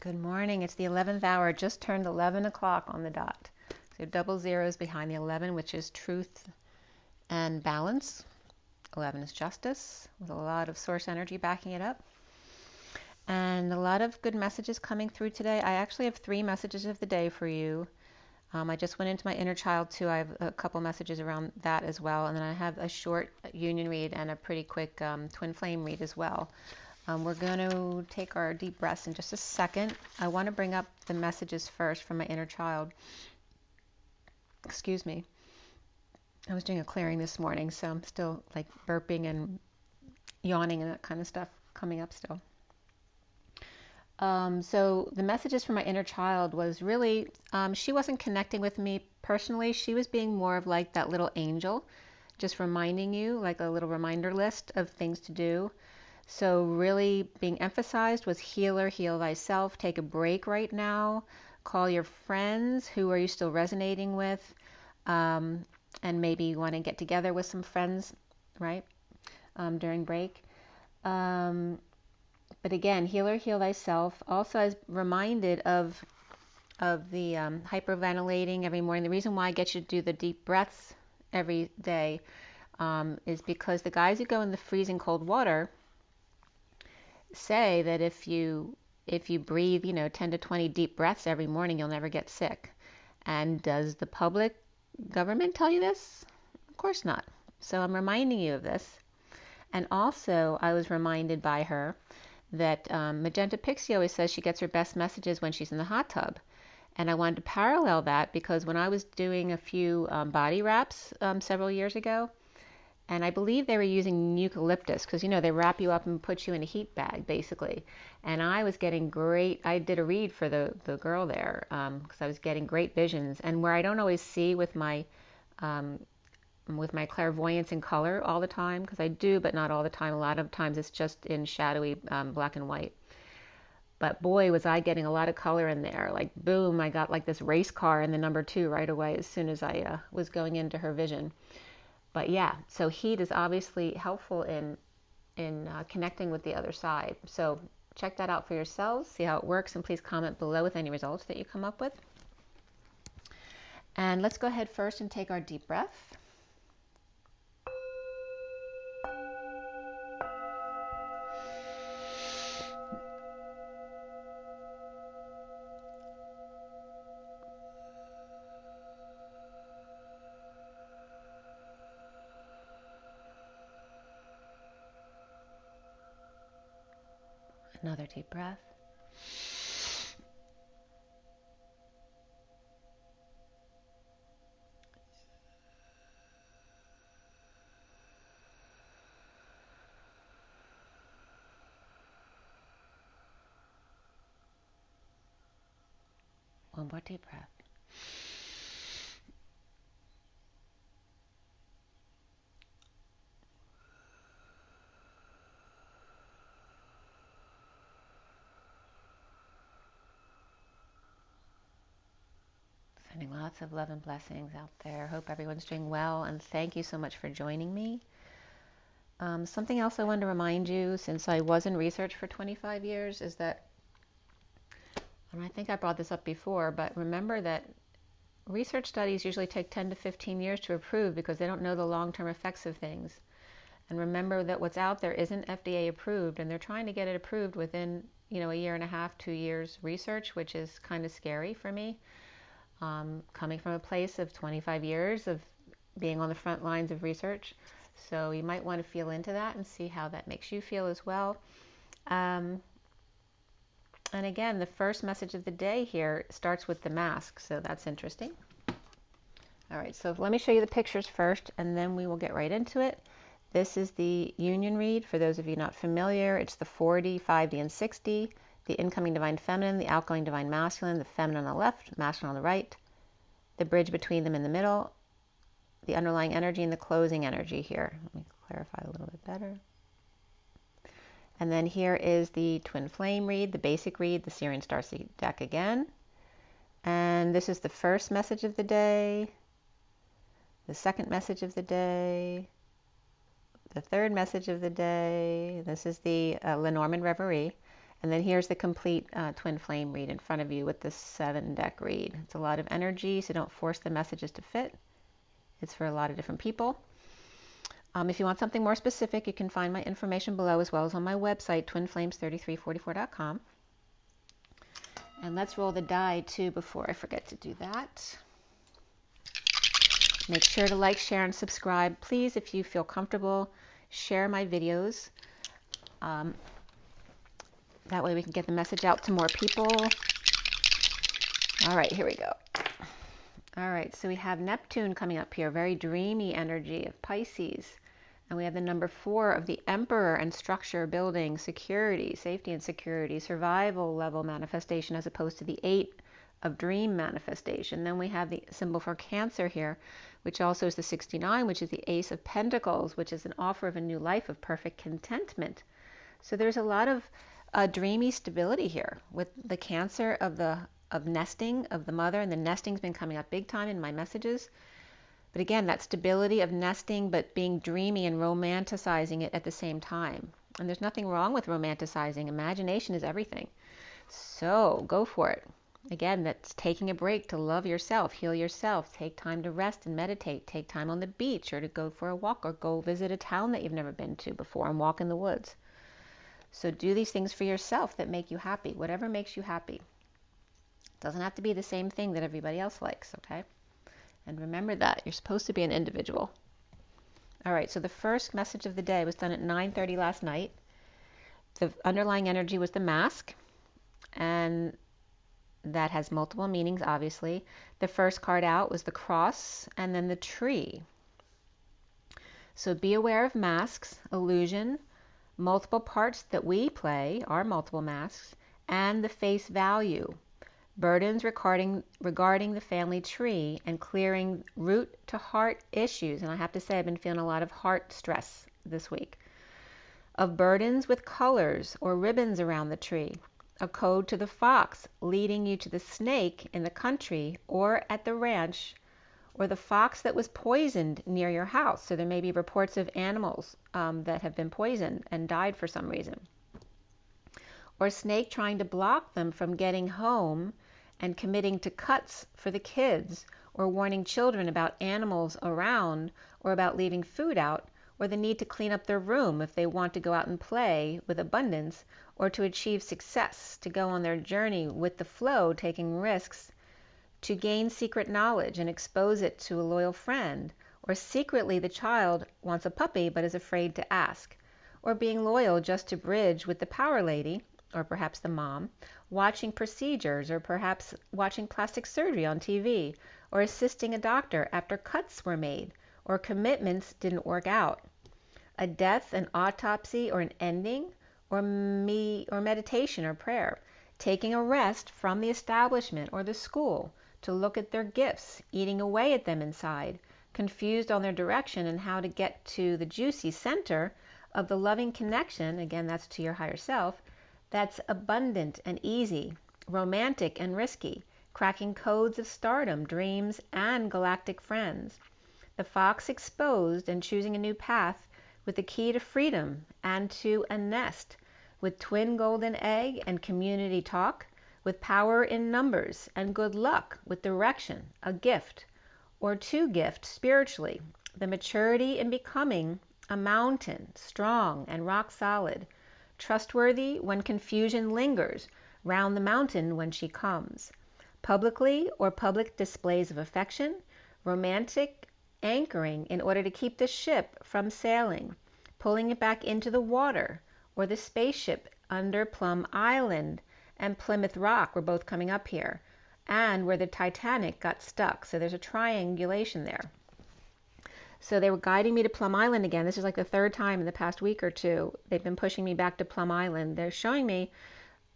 Good morning. It's the 11th hour. Just turned 11 o'clock on the dot. So double zeros behind the 11, which is truth and balance. 11 is justice, with a lot of source energy backing it up. And a lot of good messages coming through today. I actually have 3 messages of the day for you. I just went into my inner child too. I have a couple messages around that as well. And then I have a short union read and a pretty quick twin flame read as well. We're going to take our deep breaths in just a second. I want to bring up the messages first from my inner child. Excuse me. I was doing a clearing this morning, so I'm still like burping and yawning and that kind of stuff coming up still. So the messages from my inner child was really, she wasn't connecting with me personally. She was being more of like that little angel, just reminding you, like a little reminder list of things to do. So really being emphasized was healer, heal thyself, take a break right now, call your friends, who are you still resonating with, and maybe you want to get together with some friends, right, during break. But again, healer, heal thyself. Also, I was reminded of the hyperventilating every morning. The reason why I get you to do the deep breaths every day is because the guys who go in the freezing cold water say that if you breathe, 10 to 20 deep breaths every morning, you'll never get sick. And does the public government tell you this? Of course not. So I'm reminding you of this. And also, I was reminded by her that Magenta Pixie always says she gets her best messages when she's in the hot tub. And I wanted to parallel that because when I was doing a few body wraps several years ago, and I believe they were using eucalyptus because, they wrap you up and put you in a heat bag, basically. And I was getting great, I did a read for the girl there because I was getting great visions. And where I don't always see with my clairvoyance in color all the time, because I do, but not all the time. A lot of times it's just in shadowy black and white. But boy, was I getting a lot of color in there. Like, boom, I got like this race car in the number 2 right away as soon as I was going into her vision. But yeah, so heat is obviously helpful in connecting with the other side. So check that out for yourselves, see how it works, and please comment below with any results that you come up with. And let's go ahead first and take our deep breath. Another deep breath. One more deep breath. Sending lots of love and blessings out there. Hope everyone's doing well, and thank you so much for joining me. Something else I wanted to remind you, since I was in research for 25 years, is that, and I think I brought this up before, but remember that research studies usually take 10 to 15 years to approve because they don't know the long-term effects of things. And remember that what's out there isn't FDA approved, and they're trying to get it approved within, a year and a half, 2 years research, which is kind of scary for me. Coming from a place of 25 years of being on the front lines of research. So you might want to feel into that and see how that makes you feel as well. And again, the first message of the day here starts with the mask, so that's interesting. All right, so let me show you the pictures first, and then we will get right into it. This is the union read. For those of you not familiar, it's the 4D, 5D, and 6D. The incoming divine feminine, the outgoing divine masculine, the feminine on the left, masculine on the right, the bridge between them in the middle, the underlying energy, and the closing energy here. Let me clarify a little bit better. And then here is the twin flame read, the basic read, the Syrian Starseed deck again. And this is the first message of the day, the second message of the day, the third message of the day. This is the Lenormand Reverie. And then here's the complete twin flame read in front of you with this 7-deck read. It's a lot of energy, so don't force the messages to fit. It's for a lot of different people. If you want something more specific, you can find my information below as well as on my website, twinflames3344.com. And let's roll the die too before I forget to do that. Make sure to like, share, and subscribe. Please, if you feel comfortable, share my videos. That way we can get the message out to more people. All right, here we go. All right, so we have Neptune coming up here, very dreamy energy of Pisces. And we have the number 4 of the Emperor and structure, building, security, safety and security, survival level manifestation, as opposed to the 8 of dream manifestation. Then we have the symbol for Cancer here, which also is the 69, which is the Ace of Pentacles, which is an offer of a new life of perfect contentment. So there's a lot of dreamy stability here with the Cancer of nesting, of the mother, and the nesting's been coming up big time in my messages. But again, that stability of nesting, but being dreamy and romanticizing it at the same time. And there's nothing wrong with romanticizing. Imagination is everything. So go for it. Again, that's taking a break to love yourself, heal yourself, take time to rest and meditate, take time on the beach or to go for a walk or go visit a town that you've never been to before and walk in the woods. So do these things for yourself that make you happy, whatever makes you happy. It doesn't have to be the same thing that everybody else likes, okay? And remember that you're supposed to be an individual. All right, so the first message of the day was done at 9:30 last night. The underlying energy was the mask, and that has multiple meanings, obviously. The first card out was the cross, and then the tree. So be aware of masks, illusion, multiple parts that we play are multiple masks, and the face value. Burdens regarding the family tree and clearing root to heart issues. And I have to say, I've been feeling a lot of heart stress this week. Of burdens with colors or ribbons around the tree. A code to the fox leading you to the snake in the country or at the ranch, or the fox that was poisoned near your house. So there may be reports of animals that have been poisoned and died for some reason. Or a snake trying to block them from getting home and committing to cuts for the kids, or warning children about animals around, or about leaving food out, or the need to clean up their room if they want to go out and play with abundance, or to achieve success, to go on their journey with the flow, taking risks, to gain secret knowledge and expose it to a loyal friend, or secretly the child wants a puppy but is afraid to ask, or being loyal just to bridge with the power lady, or perhaps the mom, watching procedures, or perhaps watching plastic surgery on TV, or assisting a doctor after cuts were made, or commitments didn't work out. A death, an autopsy, or an ending, or meditation or prayer. Taking a rest from the establishment or the school to look at their gifts, eating away at them inside, confused on their direction and how to get to the juicy center of the loving connection, again, that's to your higher self, that's abundant and easy, romantic and risky, cracking codes of stardom, dreams, and galactic friends. The fox exposed and choosing a new path with the key to freedom and to a nest, with twin golden egg and community talk, with power in numbers and good luck, with direction, a gift, or two gifts spiritually, the maturity in becoming a mountain, strong and rock solid, trustworthy when confusion lingers, round the mountain when she comes. Publicly or public displays of affection, romantic anchoring in order to keep the ship from sailing, pulling it back into the water, or the spaceship under Plum Island and Plymouth Rock were both coming up here, and where the Titanic got stuck. So there's a triangulation there. So they were guiding me to Plum Island again. This is like the third time in the past week or two. They've been pushing me back to Plum Island. They're showing me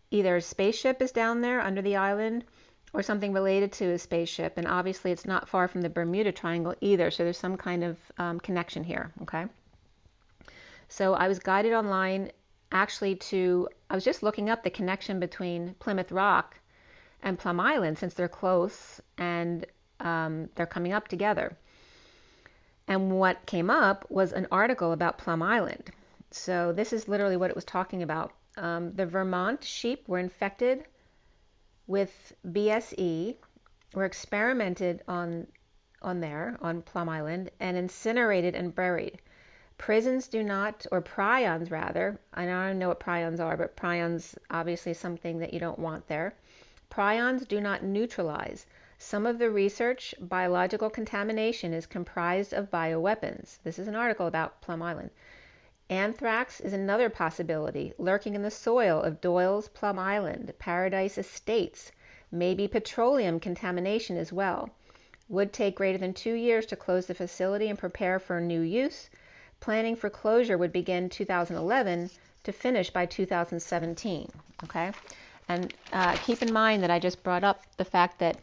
either a spaceship is down there under the island or something related to a spaceship. And obviously it's not far from the Bermuda Triangle either. So there's some kind of connection here, okay? So I was guided online actually I was just looking up the connection between Plymouth Rock and Plum Island since they're close and they're coming up together. And what came up was an article about Plum Island. So this is literally what it was talking about. The Vermont sheep were infected with BSE, were experimented on Plum Island, and incinerated and buried. Prisons do not, or prions rather, I don't know what prions are, but prions obviously something that you don't want there. Prions do not neutralize. Some of the research, biological contamination, is comprised of bioweapons. This is an article about Plum Island. Anthrax is another possibility, lurking in the soil of Doyle's Plum Island, Paradise Estates. Maybe petroleum contamination as well. Would take greater than 2 years to close the facility and prepare for new use. Planning for closure would begin 2011 to finish by 2017. Okay, and keep in mind that I just brought up the fact that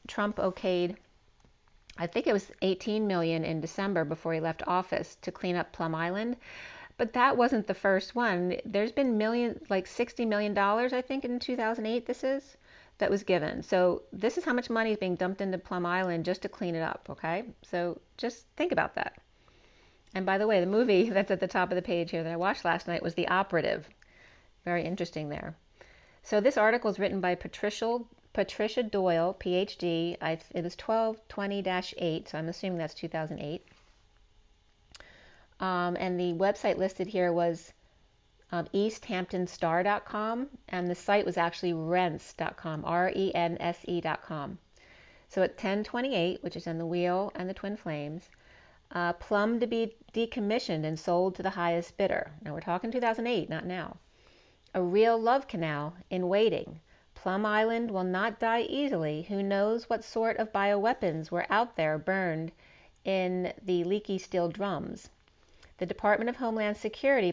Trump okayed, I think it was 18 million in December before he left office to clean up Plum Island. But that wasn't the first one. There's been like $60 million, I think, in 2008 that was given. So this is how much money is being dumped into Plum Island just to clean it up, okay? So just think about that. And by the way, the movie that's at the top of the page here that I watched last night was The Operative. Very interesting there. So this article is written by Patricia Doyle, PhD. It was 1220-8, so I'm assuming that's 2008. And the website listed here was easthamptonstar.com, and the site was actually rense.com, rense.com. So at 1028, which is in the Wheel and the Twin Flames, Plum to be decommissioned and sold to the highest bidder. Now we're talking 2008, not now. A real love canal in waiting. Plum Island will not die easily. Who knows what sort of bioweapons were out there burned in the leaky steel drums. The Department of Homeland Security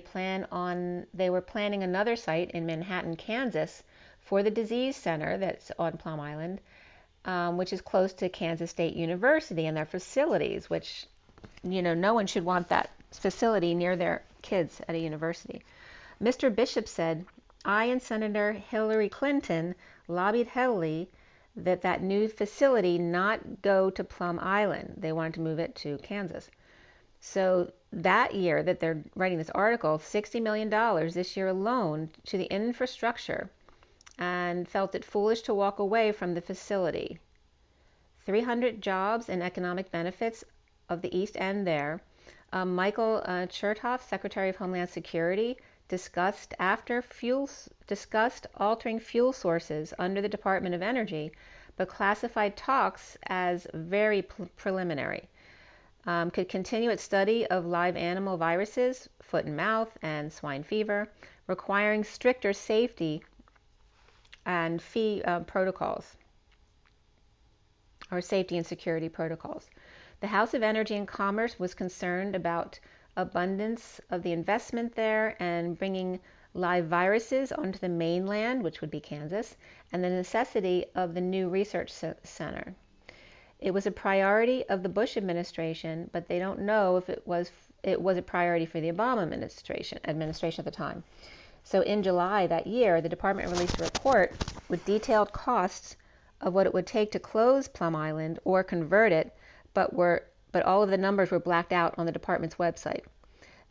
they were planning another site in Manhattan, Kansas for the disease center that's on Plum Island, which is close to Kansas State University and their facilities, which, no one should want that facility near their kids at a university. Mr. Bishop said, I and Senator Hillary Clinton lobbied heavily that new facility not go to Plum Island. They wanted to move it to Kansas. So that year that they're writing this article, $60 million this year alone to the infrastructure, and felt it foolish to walk away from the facility. 300 jobs and economic benefits of the East End there. Michael Chertoff, Secretary of Homeland Security, discussed altering fuel sources under the Department of Energy, but classified talks as very preliminary. Could continue its study of live animal viruses, foot and mouth, and swine fever, requiring stricter safety and protocols, or safety and security protocols. The House of Energy and Commerce was concerned about abundance of the investment there and bringing live viruses onto the mainland, which would be Kansas, and the necessity of the new research center. It was a priority of the Bush administration, but they don't know if it was a priority for the Obama administration at the time. So in July that year, the department released a report with detailed costs of what it would take to close Plum Island or convert it, but all of the numbers were blacked out on the department's website.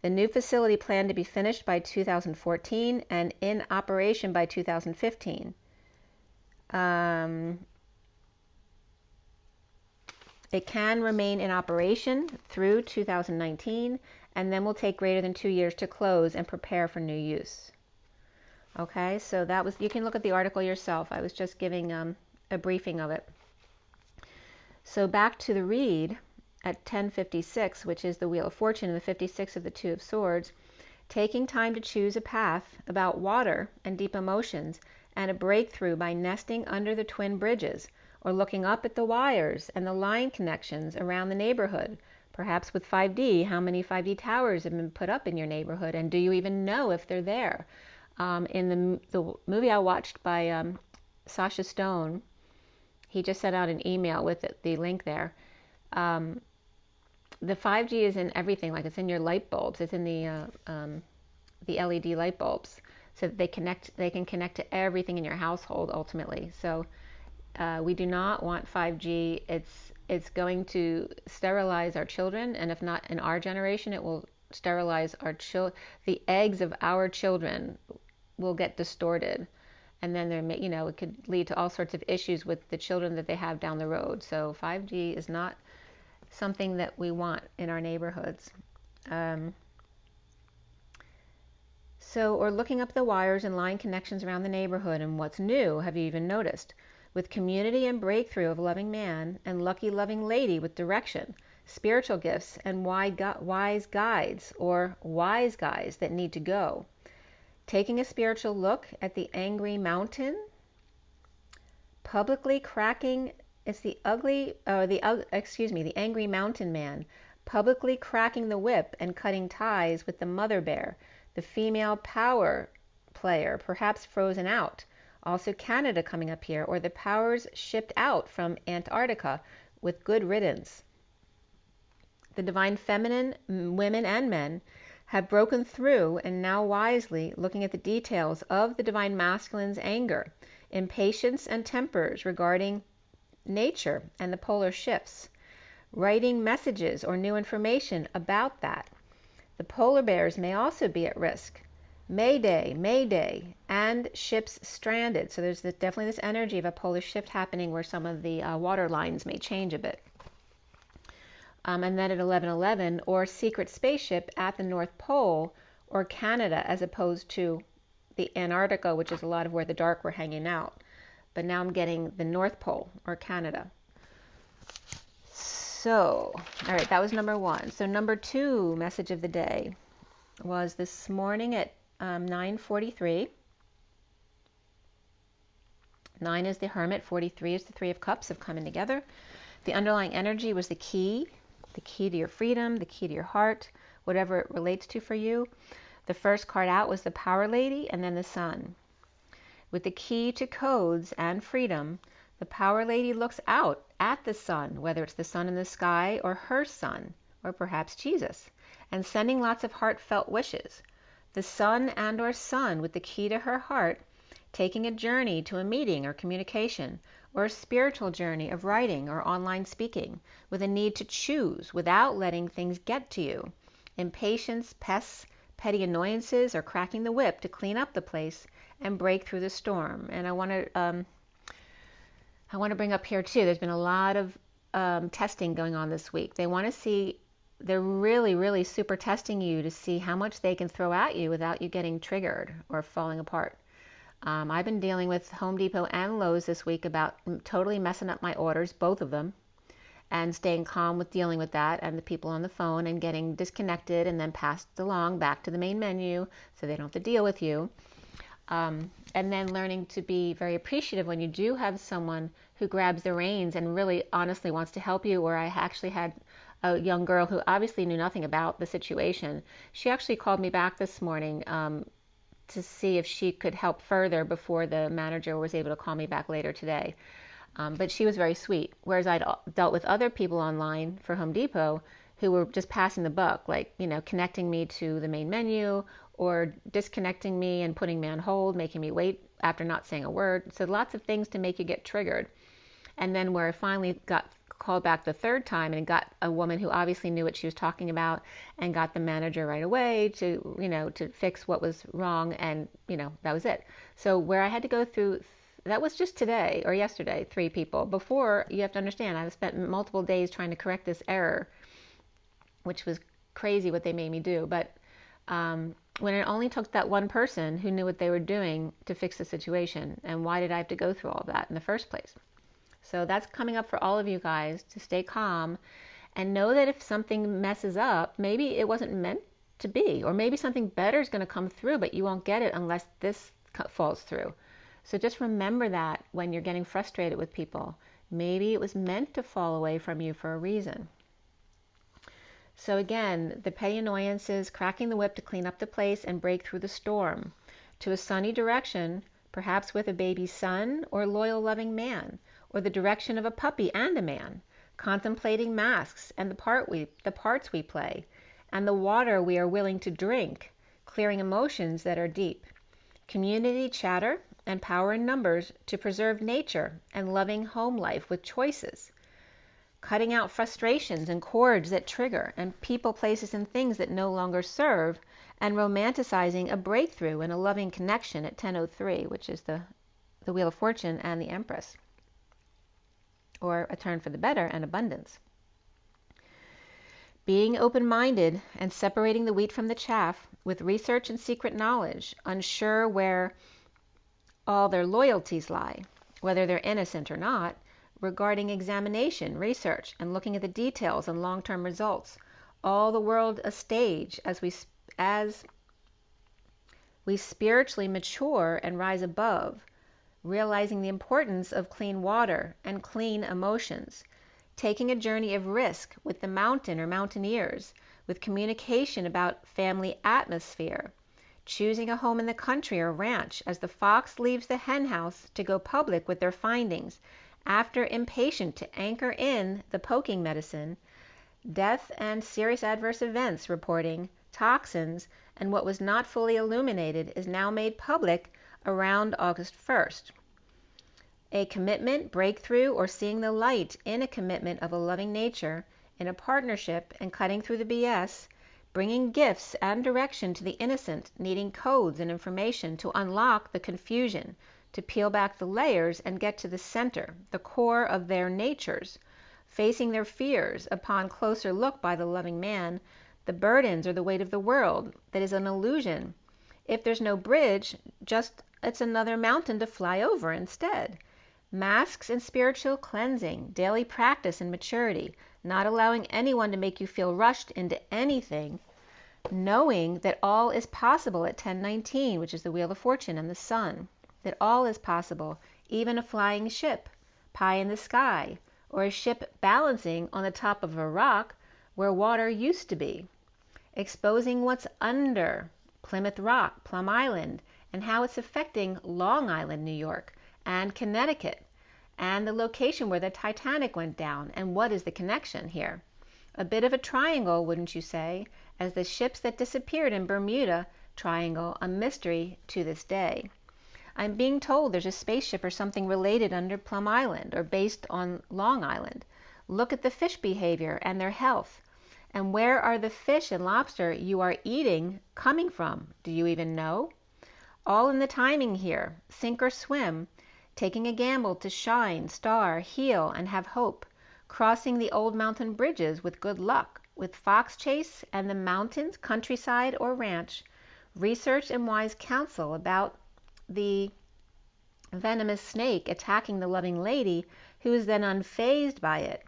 The new facility planned to be finished by 2014 and in operation by 2015. It can remain in operation through 2019, and then will take greater than 2 years to close and prepare for new use. Okay, so you can look at the article yourself. I was just giving a briefing of it. So back to the read at 1056, which is the Wheel of Fortune, and the 56 of the Two of Swords, taking time to choose a path about water and deep emotions and a breakthrough by nesting under the twin bridges, or looking up at the wires and the line connections around the neighborhood. Perhaps with 5D, how many 5D towers have been put up in your neighborhood, and do you even know if they're there? In the movie I watched by Sasha Stone, he just sent out an email with the link there. The 5G is in everything, like it's in your light bulbs, it's in the LED light bulbs, so that they can connect to everything in your household ultimately. So we do not want 5G. It's going to sterilize our children, and if not in our generation, it will sterilize the eggs of our children will get distorted. And then it could lead to all sorts of issues with the children that they have down the road. So 5G is not something that we want in our neighborhoods. Or looking up the wires and line connections around the neighborhood, and what's new, have you even noticed? With community and breakthrough of loving man and lucky loving lady with direction, spiritual gifts, and wise guides or wise guys that need to go. Taking a spiritual look at the angry mountain, publicly cracking, it's the angry mountain man, publicly cracking the whip and cutting ties with the mother bear, the female power player, perhaps frozen out. Also Canada coming up here, or the powers shipped out from Antarctica with good riddance. The divine feminine, women and men, have broken through and now wisely looking at the details of the divine masculine's anger, impatience and tempers regarding nature and the polar shifts, writing messages or new information about that. The polar bears may also be at risk. Mayday, Mayday, and ships stranded. So there's definitely this energy of a polar shift happening where some of the water lines may change a bit. And then at 11:11, or secret spaceship at the North Pole or Canada, as opposed to the Antarctica, which is a lot of where the dark were hanging out. But now I'm getting the North Pole or Canada. So, all right, that was number 1. So number 2 message of the day was this morning at 9:43. 9 is the Hermit, 43 is the Three of Cups of coming together. The underlying energy was the key to your freedom, the key to your heart, whatever it relates to for you. The first card out was the Power Lady and then the Sun. With the key to codes and freedom, the Power Lady looks out at the sun, whether it's the sun in the sky or her son, or perhaps Jesus, and sending lots of heartfelt wishes. The sun and or sun with the key to her heart, taking a journey to a meeting or communication, or a spiritual journey of writing or online speaking, with a need to choose without letting things get to you. Impatience, pests, petty annoyances, or cracking the whip to clean up the place and break through the storm. And I want to bring up here too, there's been a lot of testing going on this week. They want to see, they're really, really super testing you to see how much they can throw at you without you getting triggered or falling apart. I've been dealing with Home Depot and Lowe's this week about totally messing up my orders, both of them, and staying calm with dealing with that and the people on the phone and getting disconnected and then passed along back to the main menu so they don't have to deal with you. And then learning to be very appreciative when you do have someone who grabs the reins and really honestly wants to help you. Or I actually had a young girl who obviously knew nothing about the situation. She actually called me back this morning to see if she could help further before the manager was able to call me back later today. But she was very sweet. Whereas I'd dealt with other people online for Home Depot who were just passing the buck, like, connecting me to the main menu or disconnecting me and putting me on hold, making me wait after not saying a word. So lots of things to make you get triggered. And then where I finally got called back the third time and got a woman who obviously knew what she was talking about and got the manager right away to fix what was wrong, and that was it. So where I had to go through, that was just today or yesterday, 3 people. Before, you have to understand, I've spent multiple days trying to correct this error, which was crazy what they made me do. But when it only took that one person who knew what they were doing to fix the situation, and why did I have to go through all of that in the first place? So that's coming up for all of you guys, to stay calm and know that if something messes up, maybe it wasn't meant to be, or maybe something better is going to come through, but you won't get it unless this falls through. So just remember that when you're getting frustrated with people, maybe it was meant to fall away from you for a reason. So again, the petty annoyances, cracking the whip to clean up the place and break through the storm to a sunny direction, perhaps with a baby son or loyal loving man, or the direction of a puppy and a man, contemplating masks and the parts we play, and the water we are willing to drink, clearing emotions that are deep. Community chatter and power in numbers to preserve nature and loving home life with choices. Cutting out frustrations and cords that trigger, and people, places, and things that no longer serve, and romanticizing a breakthrough and a loving connection at 10:03, which is the Wheel of Fortune and the Empress, or a turn for the better and abundance. Being open-minded and separating the wheat from the chaff with research and secret knowledge, unsure where all their loyalties lie, whether they're innocent or not, regarding examination, research, and looking at the details and long-term results, all the world a stage as we spiritually mature and rise above, realizing the importance of clean water and clean emotions, taking a journey of risk with the mountain or mountaineers, with communication about family atmosphere, choosing a home in the country or ranch as the fox leaves the hen house to go public with their findings, after impatient to anchor in the poking medicine, death and serious adverse events reporting, toxins, and what was not fully illuminated is now made public around August 1st. A commitment, breakthrough, or seeing the light in a commitment of a loving nature, in a partnership, and cutting through the BS, bringing gifts and direction to the innocent, needing codes and information to unlock the confusion, to peel back the layers and get to the center, the core of their natures, facing their fears upon closer look by the loving man, the burdens or the weight of the world that is an illusion. If there's no bridge, just it's another mountain to fly over instead. Masks and spiritual cleansing, daily practice and maturity, not allowing anyone to make you feel rushed into anything, knowing that all is possible at 10:19, which is the Wheel of Fortune and the Sun, that all is possible, even a flying ship, pie in the sky, or a ship balancing on the top of a rock where water used to be, exposing what's under Plymouth Rock, Plum Island, and how it's affecting Long Island, New York, and Connecticut, and the location where the Titanic went down, and what is the connection here. A bit of a triangle, wouldn't you say, as the ships that disappeared in Bermuda Triangle, a mystery to this day. I'm being told there's a spaceship or something related under Plum Island, or based on Long Island. Look at the fish behavior and their health. And where are the fish and lobster you are eating coming from? Do you even know? All in the timing here, sink or swim, taking a gamble to shine, star, heal, and have hope, crossing the old mountain bridges with good luck, with fox chase and the mountains, countryside, or ranch, research and wise counsel about the venomous snake attacking the loving lady who is then unfazed by it,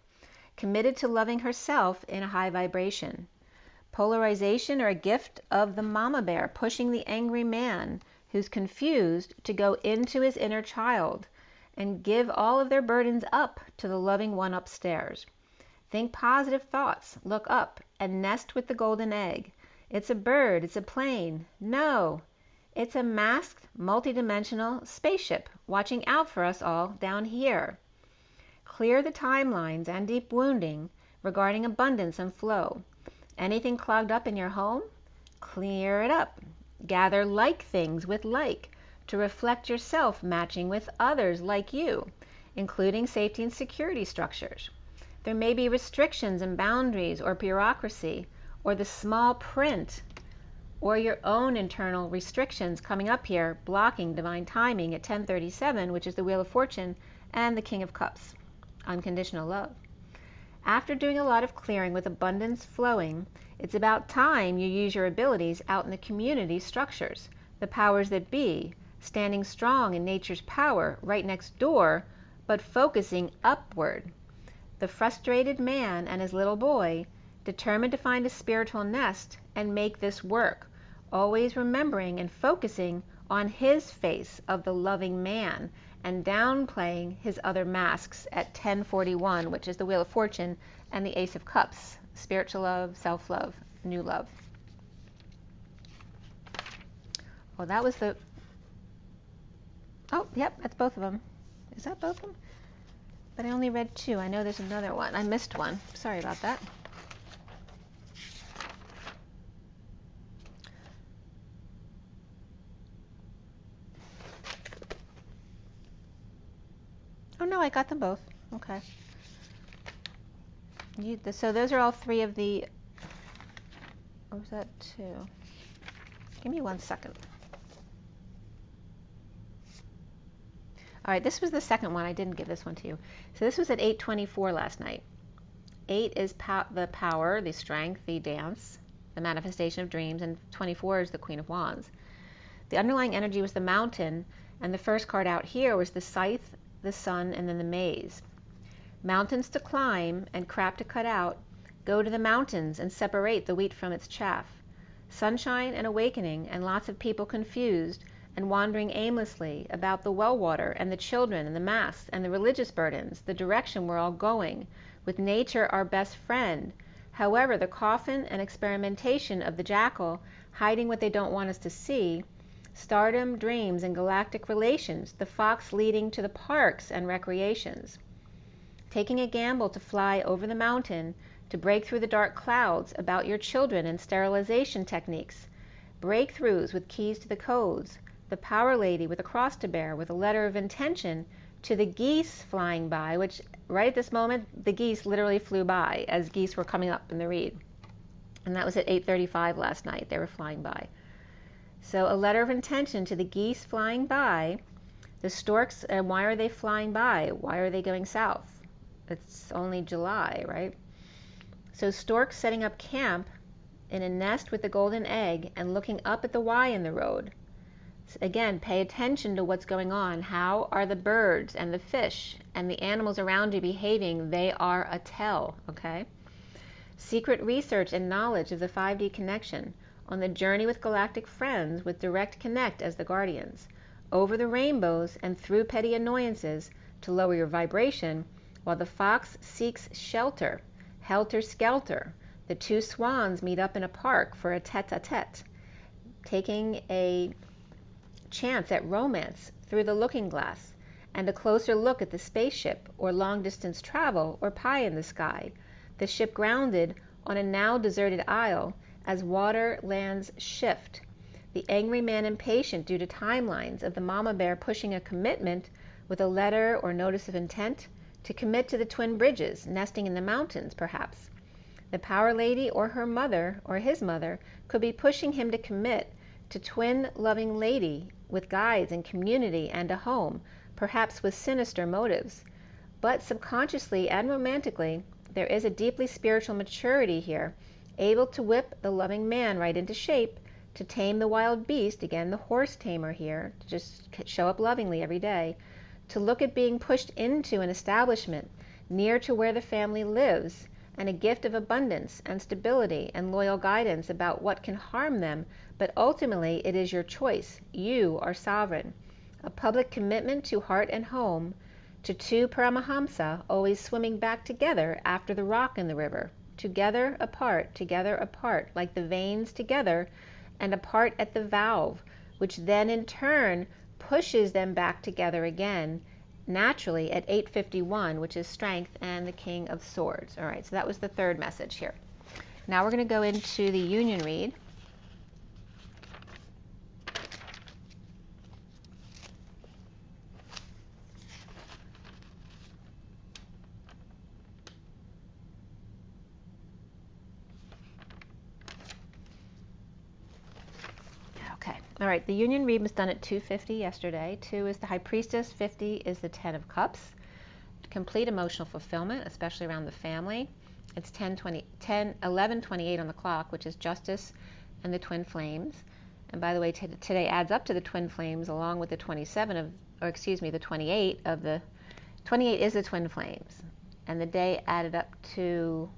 committed to loving herself in a high vibration. Polarization or a gift of the mama bear pushing the angry man who's confused to go into his inner child and give all of their burdens up to the loving one upstairs. Think positive thoughts, look up, and nest with the golden egg. It's a bird, it's a plane. No, it's a masked, multidimensional spaceship watching out for us all down here. Clear the timelines and deep wounding regarding abundance and flow. Anything clogged up in your home? Clear it up. Gather like things with like to reflect yourself matching with others like you, including safety and security structures. There may be restrictions and boundaries or bureaucracy or the small print or your own internal restrictions coming up here blocking divine timing at 10:37, which is the Wheel of Fortune and the King of Cups, unconditional love. After doing a lot of clearing with abundance flowing, it's about time you use your abilities out in the community structures, the powers that be, standing strong in nature's power right next door, but focusing upward. The frustrated man and his little boy, determined to find a spiritual nest and make this work, always remembering and focusing on his face of the loving man and downplaying his other masks at 10:41, which is the Wheel of Fortune and the Ace of Cups, spiritual love, self-love, new love. Oh, that was the... Oh, yep, that's both of them. Is that both of them? But I only read two. I know there's another one. I missed one. Sorry about that. Oh, no, I got them both. Okay. So those are all three of the... Or was that two? Give me 1 second. All right, this was the second one. I didn't give this one to you. So this was at 8:24 last night. 8 is the power, the strength, the dance, the manifestation of dreams, and 24 is the Queen of Wands. The underlying energy was the mountain, and the first card out here was the scythe, the sun, and then the maze. Mountains to climb and crap to cut out. Go to the mountains and separate the wheat from its chaff. Sunshine and awakening, and lots of people confused and wandering aimlessly about the well water and the children and the masks and the religious burdens, the direction we're all going, with nature our best friend. However, the coffin and experimentation of the jackal, hiding what they don't want us to see, stardom, dreams, and galactic relations, the fox leading to the parks and recreations. Taking a gamble to fly over the mountain, to break through the dark clouds about your children and sterilization techniques, breakthroughs with keys to the codes, the power lady with a cross to bear with a letter of intention, to the geese flying by, which right at this moment, the geese literally flew by as geese were coming up in the read. And that was at 8:35 last night. They were flying by. So a letter of intention to the geese flying by, the storks, and why are they flying by? Why are they going south? It's only July, right? So storks setting up camp in a nest with the golden egg and looking up at the Y in the road. Again, pay attention to what's going on. How are the birds and the fish and the animals around you behaving? They are a tell, okay? Secret research and knowledge of the 5D connection on the journey with galactic friends with direct connect as the guardians. Over the rainbows and through petty annoyances to lower your vibration while the fox seeks shelter. Helter-skelter. The two swans meet up in a park for a tete-a-tete. Taking a chance at romance through the looking glass and a closer look at the spaceship or long-distance travel or pie in the sky. The ship grounded on a now deserted isle as water lands shift. The angry man impatient due to timelines of the mama bear pushing a commitment with a letter or notice of intent to commit to the twin bridges, nesting in the mountains perhaps. The power lady or her mother or his mother could be pushing him to commit to twin loving lady with guides and community and a home, perhaps with sinister motives. But subconsciously and romantically, there is a deeply spiritual maturity here, able to whip the loving man right into shape, to tame the wild beast, again the horse tamer here, to just show up lovingly every day, to look at being pushed into an establishment near to where the family lives, and a gift of abundance and stability and loyal guidance about what can harm them, but ultimately it is your choice. You are sovereign. A public commitment to heart and home, to two Paramahamsa always swimming back together after the rock in the river, together, apart, like the veins together, and apart at the valve, which then in turn pushes them back together again, naturally at 8:51, which is strength and the King of Swords. All right, so that was the third message here. Now we're going to go into the union read. All right, the union read was done at 2:50 yesterday. 2 is the High Priestess, 50 is the 10 of Cups. Complete emotional fulfillment, especially around the family. It's 11:28 on the clock, which is Justice and the Twin Flames. And by the way, today adds up to the Twin Flames along with the the 28 of the 28 is the Twin Flames. And the day added up to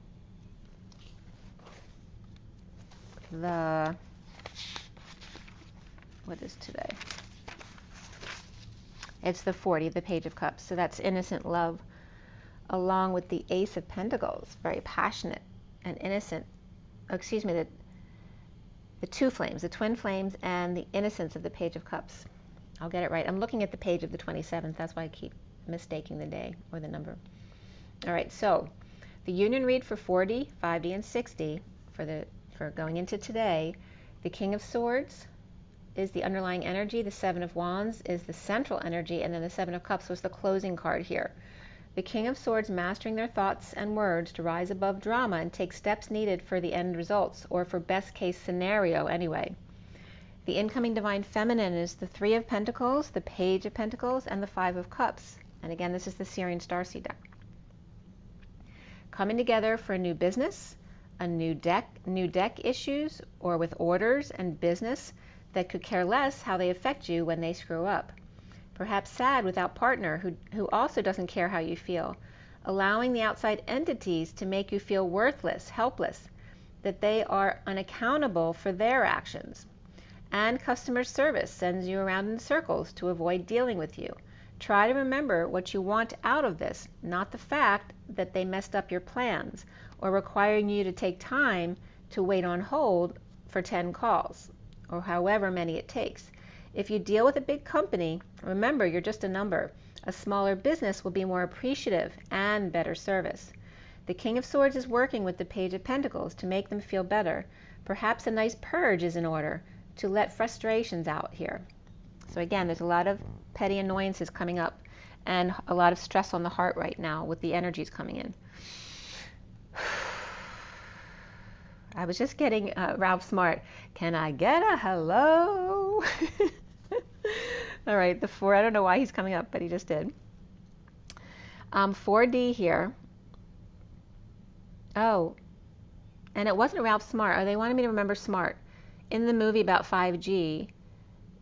the, what is today? It's the 40, the Page of Cups. So that's innocent love, along with the Ace of Pentacles, very passionate and innocent. The two flames, the twin flames, and the innocence of the Page of Cups. I'll get it right. I'm looking at the page of the 27th. That's why I keep mistaking the day or the number. All right, so the union read for 40, 5D, and 60 for going into today. The King of Swords is the underlying energy. The Seven of Wands is the central energy, and then the Seven of Cups was the closing card here. The King of Swords mastering their thoughts and words to rise above drama and take steps needed for the end results, or for best case scenario anyway. The incoming divine feminine is the Three of Pentacles, the Page of Pentacles, and the Five of Cups. And again, this is the Syrian Starseed deck. Coming together for a new business, a new deck issues, or with orders and business that could care less how they affect you when they screw up. Perhaps sad without partner who also doesn't care how you feel. Allowing the outside entities to make you feel worthless, helpless, that they are unaccountable for their actions. And customer service sends you around in circles to avoid dealing with you. Try to remember what you want out of this, not the fact that they messed up your plans or requiring you to take time to wait on hold for 10 calls or however many it takes. If you deal with a big company, remember you're just a number. A smaller business will be more appreciative and better service. The King of Swords is working with the Page of Pentacles to make them feel better. Perhaps a nice purge is in order to let frustrations out here. So again, there's a lot of petty annoyances coming up and a lot of stress on the heart right now with the energies coming in. I was just getting Ralph Smart. Can I get a hello? All right, the 4, I don't know why he's coming up, but he just did. 4D here. Oh, and it wasn't Ralph Smart. Oh, they wanted me to remember Smart. In the movie about 5G,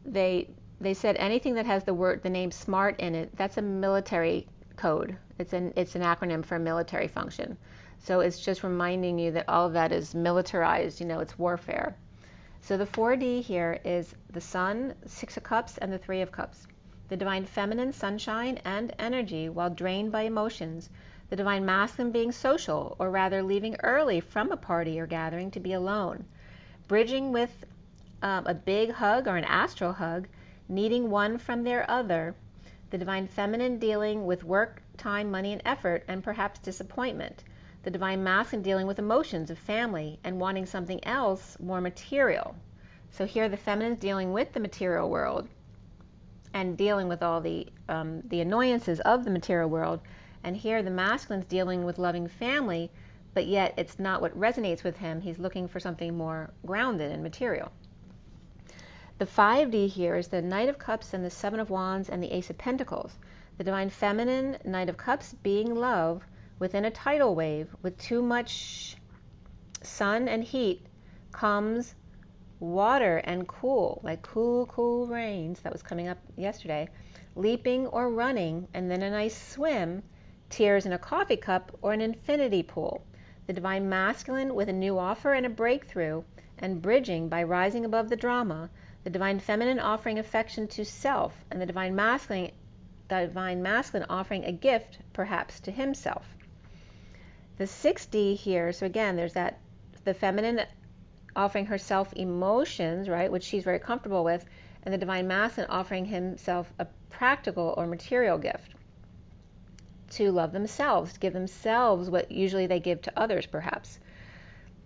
they said anything that has the name SMART in it, that's a military code. It's an acronym for a military function. So it's just reminding you that all of that is militarized, it's warfare. So the 4D here is the Sun, 6 of Cups, and the 3 of Cups. The divine feminine, sunshine and energy while drained by emotions. The divine masculine being social, or rather leaving early from a party or gathering to be alone. Bridging with a big hug or an astral hug, needing one from their other. The divine feminine dealing with work, time, money, and effort, and perhaps disappointment. The divine masculine dealing with emotions of family and wanting something else more material. So here the feminine is dealing with the material world and dealing with all the annoyances of the material world. And here the masculine is dealing with loving family, but yet it's not what resonates with him. He's looking for something more grounded and material. The 5D here is the Knight of Cups and the 7 of Wands and the Ace of Pentacles. The divine feminine, Knight of Cups, being love within a tidal wave with too much sun and heat comes water and cool, like cool rains that was coming up yesterday, leaping or running, and then a nice swim, tears in a coffee cup or an infinity pool. The divine masculine with a new offer and a breakthrough, and bridging by rising above the drama. The divine feminine offering affection to self, and the divine masculine offering a gift perhaps to himself. The 6D here, so again there's the feminine offering herself emotions, right, which she's very comfortable with, and the divine masculine offering himself a practical or material gift to love themselves, to give themselves what usually they give to others perhaps.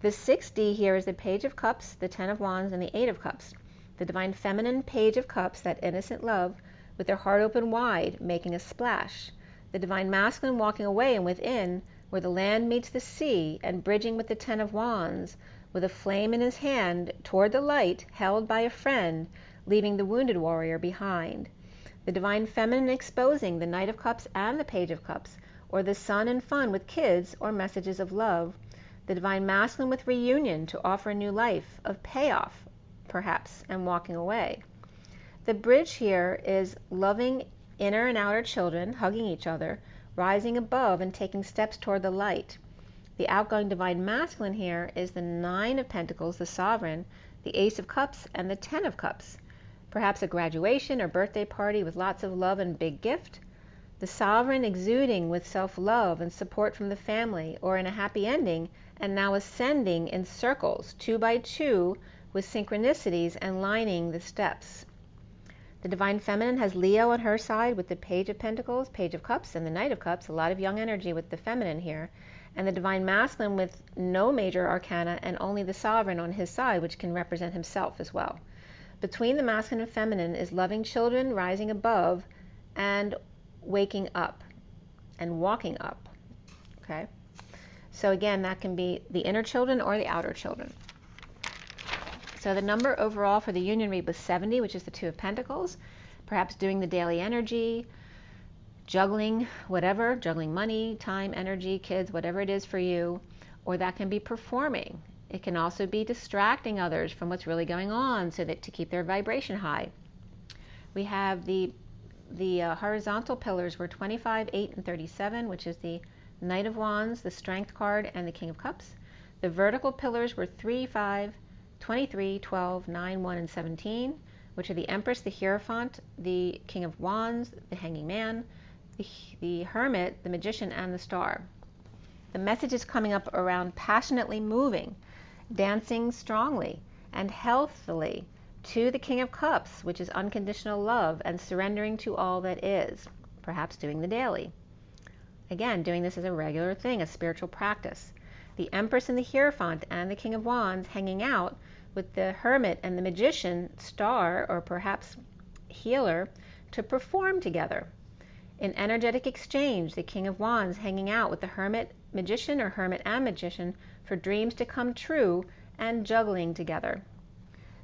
The 6D here is the Page of Cups, the 10 of Wands, and the 8 of Cups. The divine feminine Page of Cups, that innocent love, with their heart open wide, making a splash. The divine masculine walking away and within, where the land meets the sea, and bridging with the 10 of Wands, with a flame in his hand toward the light, held by a friend, leaving the wounded warrior behind. The divine feminine exposing the Knight of Cups and the Page of Cups, or the sun and fun with kids or messages of love. The divine masculine with reunion to offer a new life of payoff, perhaps, and walking away. The bridge here is loving inner and outer children, hugging each other, rising above and taking steps toward the light. The outgoing divine masculine here is the 9 of Pentacles, the sovereign, the Ace of Cups, and the 10 of Cups. Perhaps a graduation or birthday party with lots of love and big gift. The sovereign exuding with self-love and support from the family, or in a happy ending, and now ascending in circles, 2 by 2, with synchronicities and lining the steps. The divine feminine has Leo on her side with the Page of Pentacles, Page of Cups, and the Knight of Cups. A lot of young energy with the feminine here. And the divine masculine with no major arcana and only the sovereign on his side, which can represent himself as well. Between the masculine and feminine is loving children rising above and waking up and walking up. Okay? So again, that can be the inner children or the outer children. So the number overall for the union read was 70, which is the Two of Pentacles. Perhaps doing the daily energy, juggling whatever, juggling money, time, energy, kids, whatever it is for you. Or that can be performing. It can also be distracting others from what's really going on so that to keep their vibration high. We have the horizontal pillars were 25, 8, and 37, which is the Knight of Wands, the Strength card, and the King of Cups. The vertical pillars were 3, 5, 23, 12, 9, 1, and 17, which are the Empress, the Hierophant, the King of Wands, the Hanging Man, the Hermit, the Magician, and the Star. The message is coming up around passionately moving, dancing strongly and healthily to the King of Cups, which is unconditional love and surrendering to all that is, perhaps doing the daily. Again, doing this as a regular thing, a spiritual practice. The Empress and the Hierophant and the King of Wands hanging out with the Hermit and the Magician, Star, or perhaps Healer, to perform together. In energetic exchange, the King of Wands hanging out with the Hermit, Magician, or Hermit and Magician for dreams to come true and juggling together.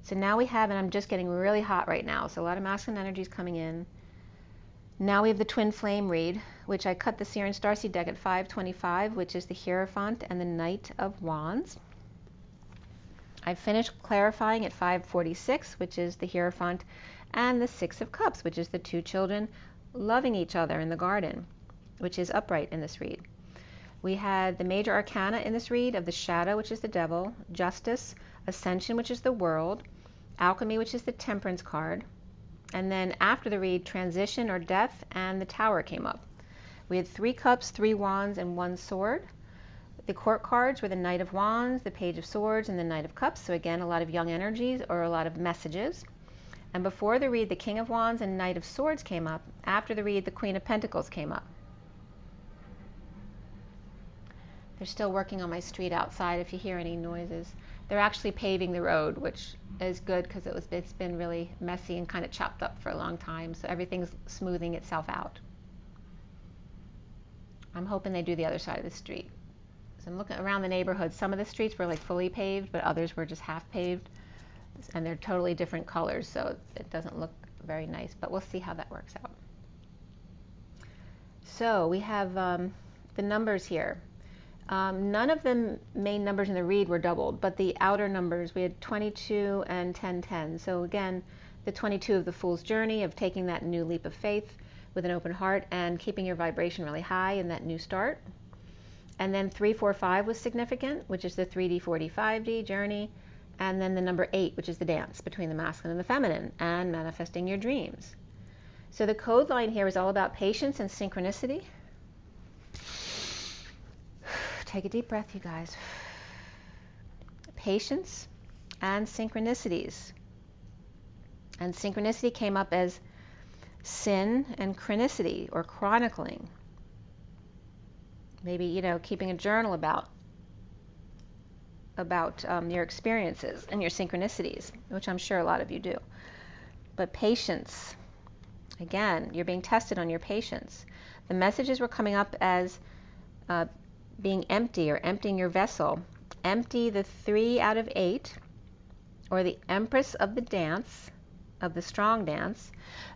So now we have, and I'm just getting really hot right now, so a lot of masculine energy is coming in. Now we have the Twin Flame read, which I cut the Seer and Starseed deck at 525, which is the Hierophant and the Knight of Wands. I finished clarifying at 546, which is the Hierophant, and the Six of Cups, which is the two children loving each other in the garden, which is upright in this read. We had the major arcana in this read of the Shadow, which is the Devil, Justice, Ascension, which is the World, Alchemy, which is the Temperance card, and then after the read, Transition or Death and the Tower came up. We had 3 cups, 3 wands, and 1 sword. The court cards were the Knight of Wands, the Page of Swords, and the Knight of Cups. So again, a lot of young energies or a lot of messages. And before the read, the King of Wands and Knight of Swords came up. After the read, the Queen of Pentacles came up. They're still working on my street outside if you hear any noises. They're actually paving the road, which is good because it's been really messy and kind of chopped up for a long time. So everything's smoothing itself out. I'm hoping they do the other side of the street. So I'm looking around the neighborhood. Some of the streets were like fully paved, but others were just half paved. And they're totally different colors, so it doesn't look very nice, but we'll see how that works out. So we have the numbers here. None of the main numbers in the read were doubled, but the outer numbers, we had 22 and 1010. So again, the 22 of the Fool's Journey, of taking that new leap of faith with an open heart and keeping your vibration really high in that new start. And then 345 was significant, which is the 3D, 4D, 5D journey. And then the number 8, which is the dance between the masculine and the feminine and manifesting your dreams. So the code line here is all about patience and synchronicity. Take a deep breath, you guys. Patience and synchronicities. And synchronicity came up as sin and chronicity, or chronicling. Maybe, keeping a journal about your experiences and your synchronicities, which I'm sure a lot of you do. But patience, again, you're being tested on your patience. The messages were coming up as being empty or emptying your vessel. Empty the 3 out of 8, or the Empress of the dance, of the strong dance,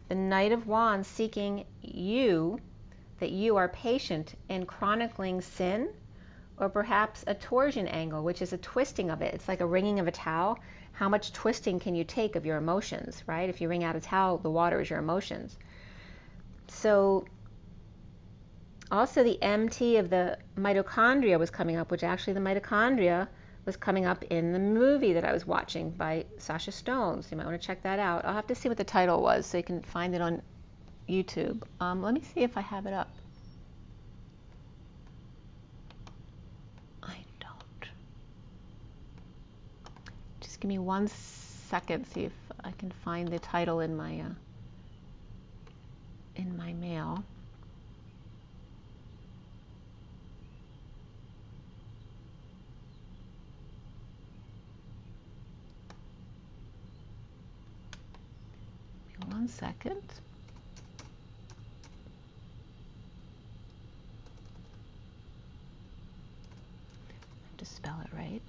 the Knight of Wands seeking you, that you are patient in chronicling sin, or perhaps a torsion angle, which is a twisting of it. It's like a wringing of a towel. How much twisting can you take of your emotions, right? If you wring out a towel, the water is your emotions. So also the MT of the mitochondria was coming up, which actually the mitochondria was coming up in the movie that I was watching by Sasha Stone. So you might want to check that out. I'll have to see what the title was so you can find it on YouTube. Let me see if I have it up. I don't. Just give me 1 second, see if I can find the title in my mail. Give me 1 second. To spell it right.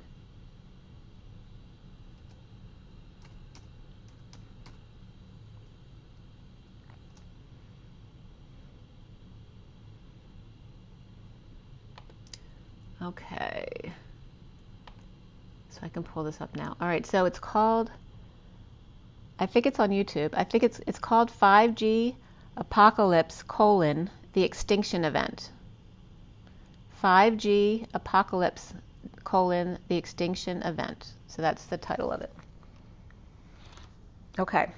Okay. So I can pull this up now. All right, so it's called, I think it's on YouTube. I think it's called 5G Apocalypse: the Extinction Event. 5G Apocalypse: the Extinction Event. So that's the title of it. Okay.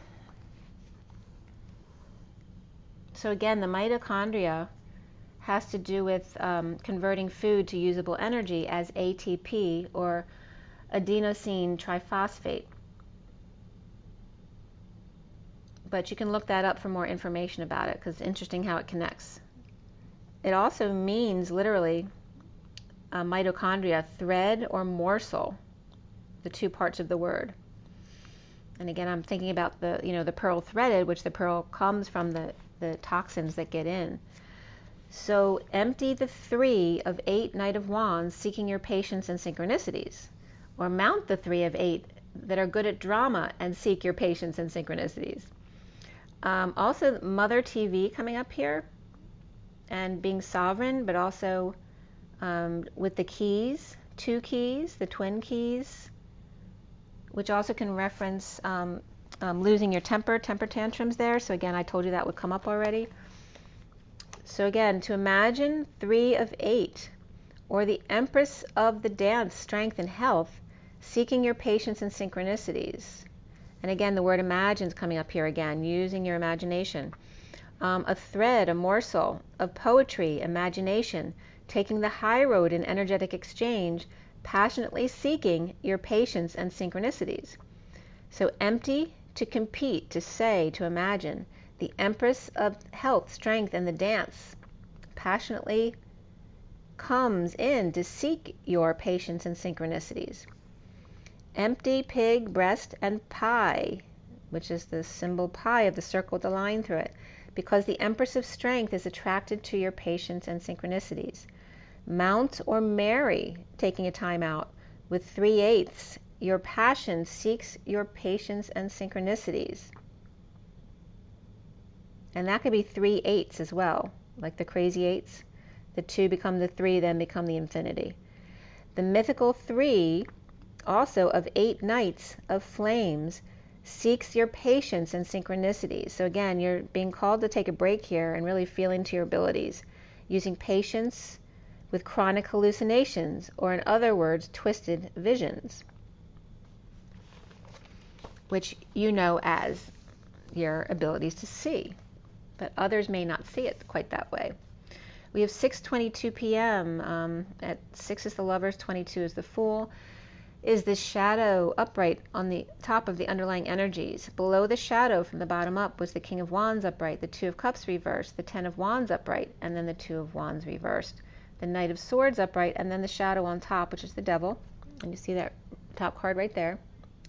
So again, the mitochondria has to do with converting food to usable energy as ATP, or adenosine triphosphate. But you can look that up for more information about it, because it's interesting how it connects. It also means literally mitochondria, thread or morsel, the two parts of the word. And again, I'm thinking about the pearl threaded, which the pearl comes from the toxins that get in. So empty the 3 of 8 Knight of Wands, seeking your patience and synchronicities. Or mount the 3 of 8 that are good at drama and seek your patience and synchronicities. Also, Mother TV coming up here, and being sovereign, but also with the keys, 2 keys, the twin keys, which also can reference losing your temper tantrums there. So again, I told you that would come up already. So again, to imagine 3 of 8, or the Empress of the dance, strength and health, seeking your patience and synchronicities. And again, the word imagine is coming up here again, using your imagination. A thread, a morsel of poetry, imagination, taking the high road in energetic exchange, passionately seeking your patience and synchronicities. So empty, to compete, to say, to imagine. The Empress of health, strength, and the dance passionately comes in to seek your patience and synchronicities. Empty, pig, breast, and pie, which is the symbol pi of the circle with the line through it, because the Empress of strength is attracted to your patience and synchronicities. Mount or marry, taking a time out, with 3/8, your passion seeks your patience and synchronicities. And that could be 3/8 as well, like the crazy 8s. The 2 become the 3, then become the infinity. The mythical 3, also of 8 Knights of Flames, seeks your patience and synchronicities. So again, you're being called to take a break here and really feel into your abilities, using patience with chronic hallucinations, or in other words, twisted visions, which you know as your abilities to see, but others may not see it quite that way. We have 6:22 p.m. At 6 is the Lovers, 22 is the Fool. Is the shadow upright on the top of the underlying energies? Below the shadow from the bottom up was the King of Wands upright, the 2 of Cups reversed, the 10 of Wands upright, and then the 2 of Wands reversed, the Knight of Swords upright, and then the shadow on top, which is the Devil. And you see that top card right there.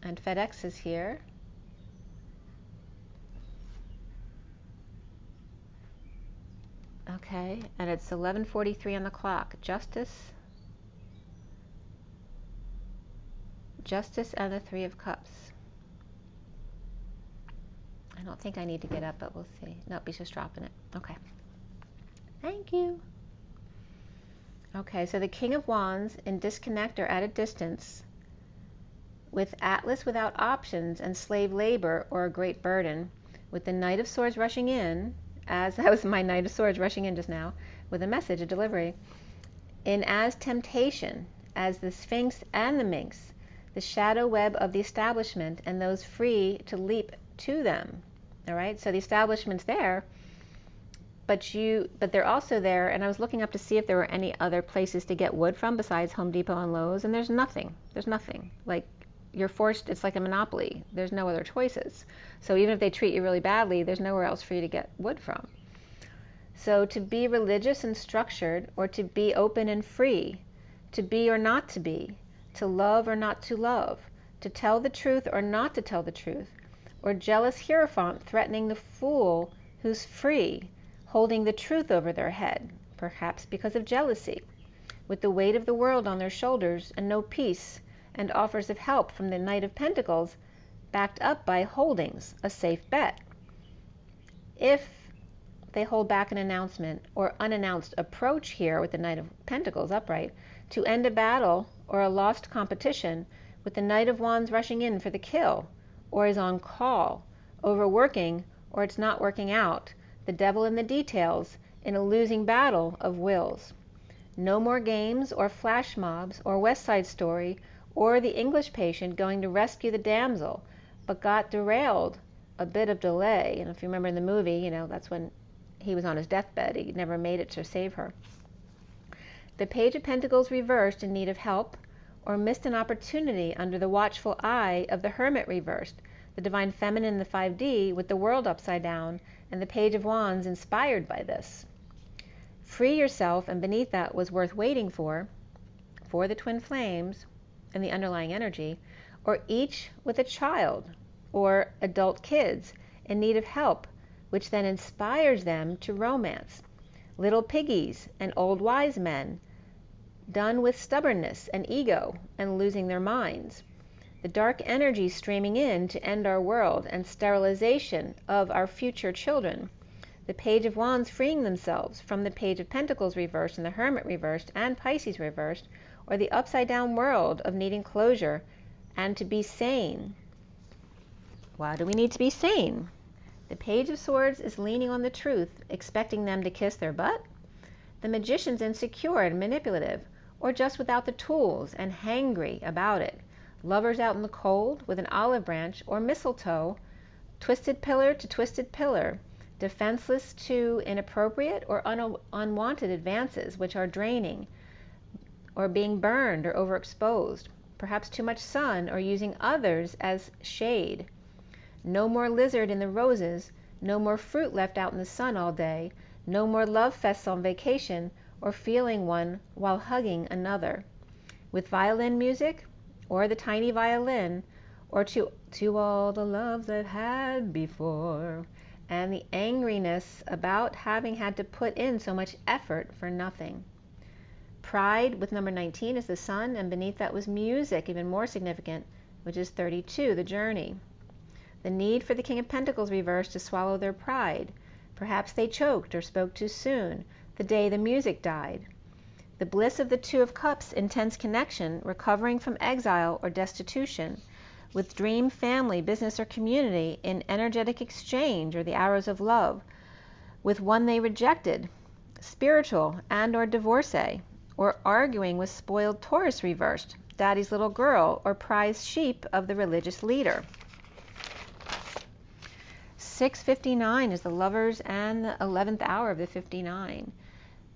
And FedEx is here. Okay, and it's 11:43 on the clock. Justice and the 3 of Cups. I don't think I need to get up, but we'll see. Nope, he's just dropping it. Okay. Thank you. Okay, so the King of Wands in disconnect or at a distance, with Atlas without options and slave labor or a great burden, with the Knight of Swords rushing in, as that was my Knight of Swords rushing in just now, with a message, a delivery, in as temptation, as the Sphinx and the Minx, the shadow web of the establishment, and those free to leap to them. All right, so the establishment's there, but they're also there, and I was looking up to see if there were any other places to get wood from besides Home Depot and Lowe's, and there's nothing. Like, you're forced, it's like a monopoly. There's no other choices. So even if they treat you really badly, there's nowhere else for you to get wood from. So to be religious and structured, or to be open and free, to be or not to be, to love or not to love, to tell the truth or not to tell the truth, or jealous hierophant threatening the fool who's free, holding the truth over their head, perhaps because of jealousy, with the weight of the world on their shoulders and no peace, and offers of help from the Knight of Pentacles, backed up by holdings, a safe bet. If they hold back an announcement or unannounced approach here with the Knight of Pentacles upright to end a battle or a lost competition, with the Knight of Wands rushing in for the kill, or is on call, overworking, or it's not working out, the devil in the details, in a losing battle of wills. No more games or flash mobs or West Side Story or the English Patient going to rescue the damsel, but got derailed, a bit of delay. And if you remember in the movie, that's when he was on his deathbed. He never made it to save her. The Page of Pentacles reversed in need of help, or missed an opportunity under the watchful eye of the Hermit reversed, the Divine Feminine in the 5D with the World upside down, and the Page of Wands inspired by this. Free yourself, and beneath that was worth waiting for the twin flames and the underlying energy, or each with a child or adult kids in need of help, which then inspires them to romance. Little piggies and old wise men, done with stubbornness and ego and losing their minds. The dark energy streaming in to end our world and sterilization of our future children. The Page of Wands freeing themselves from the Page of Pentacles reversed and the Hermit reversed and Pisces reversed, or the upside down world of needing closure and to be sane. Why do we need to be sane? The Page of Swords is leaning on the truth, expecting them to kiss their butt. The Magician's insecure and manipulative, or just without the tools and hangry about it. Lovers out in the cold with an olive branch or mistletoe, twisted pillar to twisted pillar, defenseless to inappropriate or unwanted advances which are draining, or being burned or overexposed, perhaps too much sun or using others as shade. No more lizard in the roses, no more fruit left out in the sun all day, no more love fests on vacation or feeling one while hugging another. With violin music, or the tiny violin, or to all the loves I've had before, and the angriness about having had to put in so much effort for nothing. Pride with number 19 is the sun, and beneath that was music, even more significant, which is 32, the journey. The need for the King of Pentacles reversed to swallow their pride. Perhaps they choked or spoke too soon, the day the music died. The bliss of the Two of Cups, intense connection, recovering from exile or destitution, with dream family, business, or community in energetic exchange, or the arrows of love, with one they rejected, spiritual and or divorcee, or arguing with spoiled Taurus reversed, daddy's little girl, or prized sheep of the religious leader. 6:59 is the lovers and the 11th hour of the 59,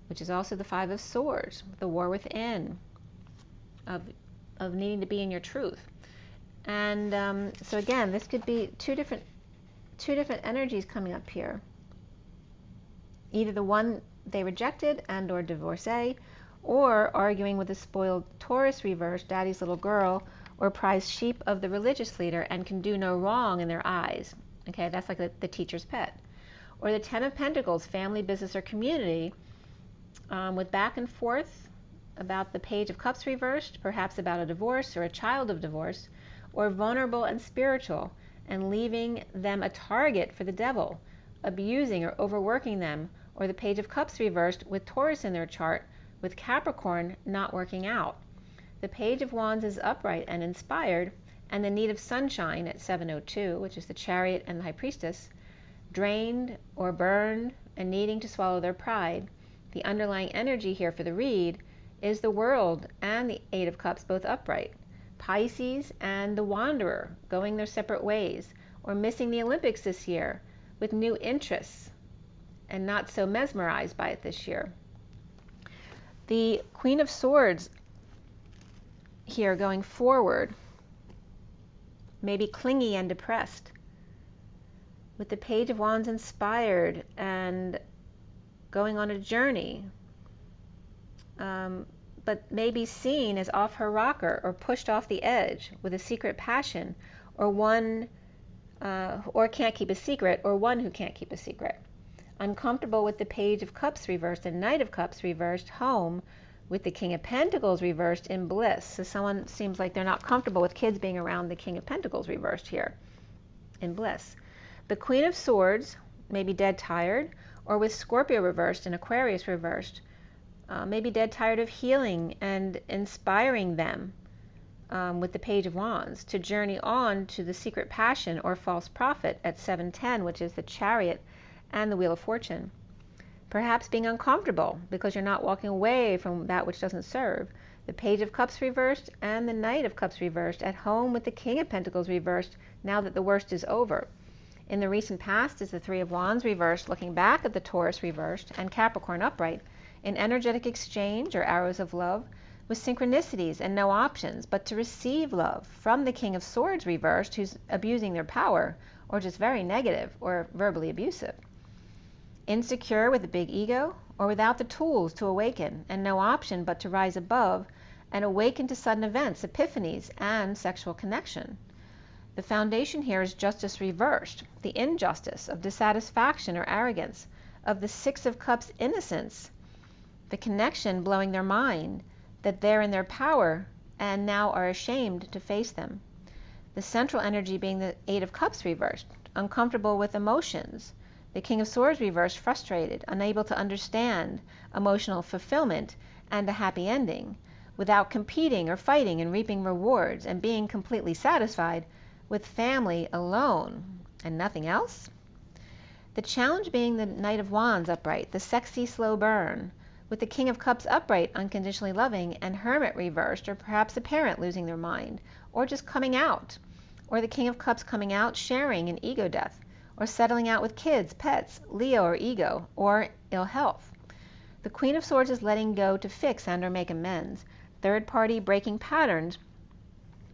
which is also the Five of Swords, the war within, of needing to be in your truth. And so again, this could be two different energies coming up here. Either the one they rejected and or divorcee, or arguing with a spoiled Taurus reverse, daddy's little girl, or prized sheep of the religious leader, and can do no wrong in their eyes. Okay, that's like the teacher's pet. Or the Ten of Pentacles, family, business, or community, with back and forth about the Page of Cups reversed, perhaps about a divorce or a child of divorce, or vulnerable and spiritual, and leaving them a target for the devil, abusing or overworking them, or the Page of Cups reversed with Taurus in their chart, with Capricorn not working out. The Page of Wands is upright and inspired, and the need of sunshine at 7:02, which is the Chariot and the High Priestess, drained or burned and needing to swallow their pride. The underlying energy here for the read is the World and the Eight of Cups, both upright. Pisces and the Wanderer going their separate ways, or missing the Olympics this year with new interests and not so mesmerized by it this year. The Queen of Swords here going forward, maybe clingy and depressed, with the Page of Wands inspired and going on a journey, but maybe seen as off her rocker or pushed off the edge with a secret passion, or one or can't keep a secret, or one who can't keep a secret. Uncomfortable with the Page of Cups reversed and Knight of Cups reversed, home with the King of Pentacles reversed in bliss. So someone seems like they're not comfortable with kids being around the King of Pentacles reversed here in bliss. The Queen of Swords may be dead tired, or with Scorpio reversed and Aquarius reversed. Maybe dead tired of healing and inspiring them with the Page of Wands to journey on to the secret passion or false prophet at 710, which is the Chariot and the Wheel of Fortune. Perhaps being uncomfortable because you're not walking away from that which doesn't serve. The Page of Cups reversed and the Knight of Cups reversed, at home with the King of Pentacles reversed now that the worst is over. In the recent past is the Three of Wands reversed, looking back at the Taurus reversed and Capricorn upright, in energetic exchange or arrows of love, with synchronicities and no options but to receive love from the King of Swords reversed, who's abusing their power or just very negative or verbally abusive. Insecure with a big ego or without the tools to awaken and no option but to rise above and awaken to sudden events, epiphanies, and sexual connection. The foundation here is justice reversed, the injustice of dissatisfaction or arrogance, of the Six of Cups innocence, the connection blowing their mind, that they're in their power and now are ashamed to face them. The central energy being the Eight of Cups reversed, uncomfortable with emotions. The King of Swords reversed, frustrated, unable to understand emotional fulfillment and a happy ending, without competing or fighting and reaping rewards, and being completely satisfied with family alone and nothing else. The challenge being the Knight of Wands upright, the sexy slow burn, with the King of Cups upright, unconditionally loving, and Hermit reversed, or perhaps a parent losing their mind, or just coming out, or the King of Cups coming out, sharing an ego death, or settling out with kids, pets, Leo or ego, or ill health. The Queen of Swords is letting go to fix and or make amends, third party breaking patterns,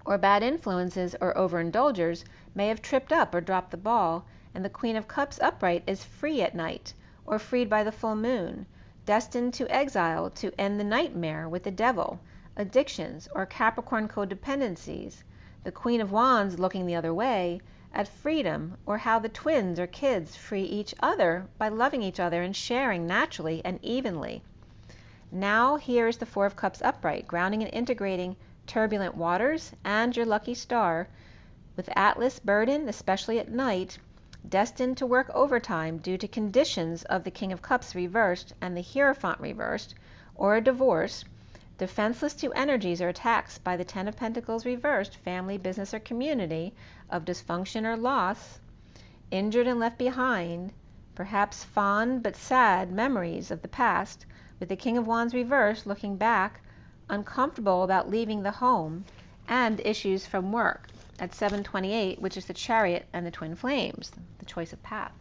or bad influences or overindulgers may have tripped up or dropped the ball, and the Queen of Cups upright is free at night, or freed by the full moon, destined to exile to end the nightmare with the devil, addictions, or Capricorn codependencies. The Queen of Wands looking the other way at freedom, or how the twins or kids free each other by loving each other and sharing naturally and evenly. Now here is the Four of Cups upright, grounding and integrating turbulent waters and your lucky star, with Atlas burden, especially at night, destined to work overtime due to conditions of the King of Cups reversed and the Hierophant reversed, or a divorce, defenseless to energies or attacks by the Ten of Pentacles reversed, family, business, or community, of dysfunction or loss, injured and left behind, perhaps fond but sad memories of the past, with the King of Wands reversed, looking back, uncomfortable about leaving the home, and issues from work at 728, which is the Chariot and the Twin Flames, the choice of path.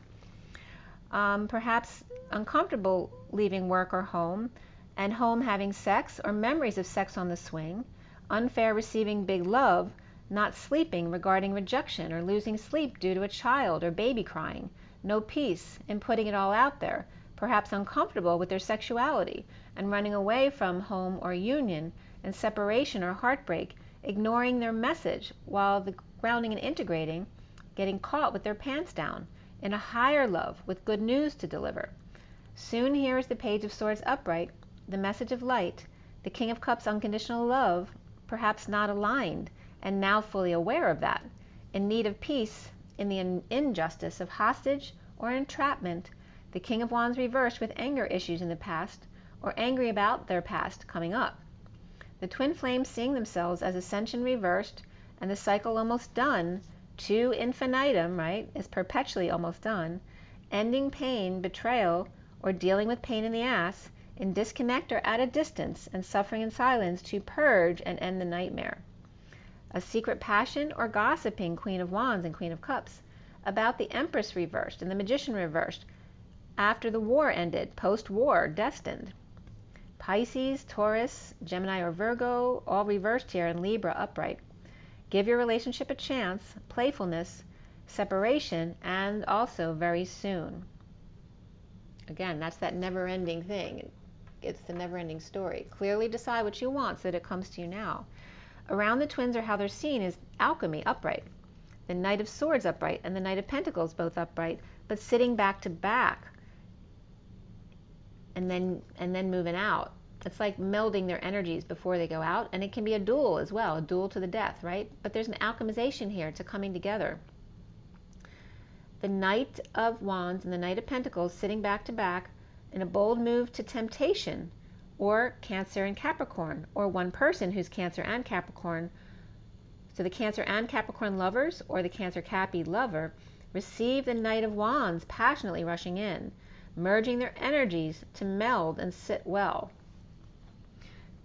Perhaps uncomfortable leaving work or home, and home having sex or memories of sex on the swing, unfair receiving big love, not sleeping regarding rejection or losing sleep due to a child or baby crying, no peace in putting it all out there, perhaps uncomfortable with their sexuality and running away from home or union, and separation or heartbreak, ignoring their message while the grounding and integrating, getting caught with their pants down, in a higher love with good news to deliver. Soon here is the Page of Swords upright, the message of light, the King of Cups unconditional love, perhaps not aligned, and now fully aware of that, in need of peace in the injustice of hostage or entrapment, the King of Wands reversed with anger issues in the past, or angry about their past coming up. The Twin Flames seeing themselves as ascension reversed, and the cycle almost done, to infinitum, right, is perpetually almost done, ending pain, betrayal, or dealing with pain in the ass, in disconnect or at a distance, and suffering in silence to purge and end the nightmare. A secret passion or gossiping Queen of Wands and Queen of Cups, about the Empress reversed and the Magician reversed, after the war ended, post-war, destined. Pisces, Taurus, Gemini or Virgo, all reversed here, and Libra upright. Give your relationship a chance, playfulness, separation, and also very soon. Again, that's that never-ending thing. It's the never-ending story. Clearly decide what you want so that it comes to you now. Around the twins, or how they're seen, is Alchemy upright, the Knight of Swords upright, and the Knight of Pentacles both upright, but sitting back to back, and then moving out. It's like melding their energies before they go out, and it can be a duel as well, a duel to the death, right? But there's an alchemization here. It's a coming together. the Knight of Wands and the Knight of Pentacles sitting back to back in a bold move to temptation, or Cancer and Capricorn, or one person who's Cancer and Capricorn. So the Cancer and Capricorn lovers, or the Cancer Cappy lover, receive the Knight of Wands passionately rushing in, merging their energies to meld and sit well.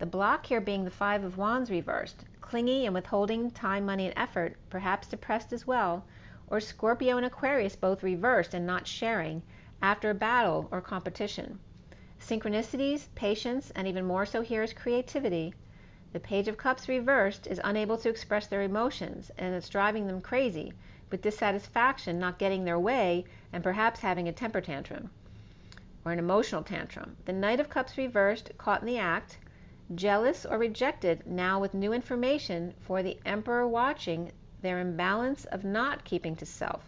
The block here being the Five of Wands reversed, clingy and withholding time, money, and effort, perhaps depressed as well, or Scorpio and Aquarius both reversed and not sharing after a battle or competition. Synchronicities, patience, and even more so here is creativity. The Page of Cups reversed is unable to express their emotions, and it's driving them crazy, with dissatisfaction, not getting their way, and perhaps having a temper tantrum or an emotional tantrum. The Knight of Cups reversed, caught in the act, jealous or rejected, now with new information for the Emperor watching their imbalance of not keeping to self.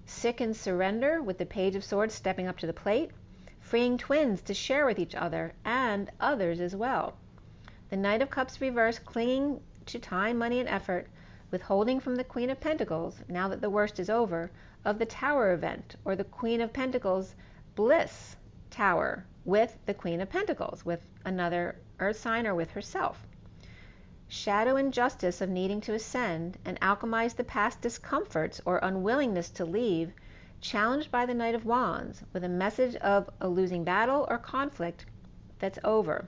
Sick in surrender, with the Page of Swords stepping up to the plate, freeing twins to share with each other and others as well. The Knight of Cups reversed, clinging to time, money, and effort, withholding from the Queen of Pentacles, now that the worst is over, of the Tower event, or the Queen of Pentacles Bliss Tower with the Queen of Pentacles, with another earth sign or with herself. Shadow and justice of needing to ascend and alchemize the past discomforts or unwillingness to leave, challenged by the Knight of Wands with a message of a losing battle or conflict that's over.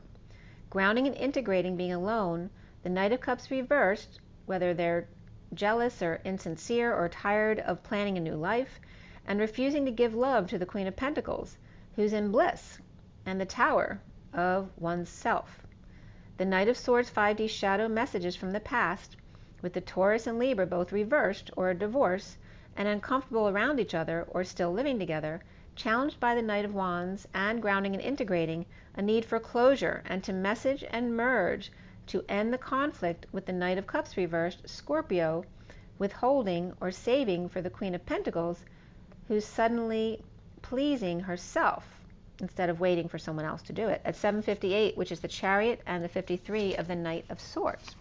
Grounding and integrating being alone, the Knight of Cups reversed, whether they're jealous or insincere or tired of planning a new life, and refusing to give love to the Queen of Pentacles, who's in bliss, and the Tower of one's self. The Knight of Swords 5D shadow messages from the past, with the Taurus and Libra both reversed or a divorce, and uncomfortable around each other or still living together, challenged by the Knight of Wands, and grounding and integrating a need for closure and to message and merge to end the conflict with the Knight of Cups reversed, Scorpio, withholding or saving for the Queen of Pentacles, who's suddenly pleasing herself instead of waiting for someone else to do it, at 7:58, which is the Chariot, and the 53 of the Knight of Swords.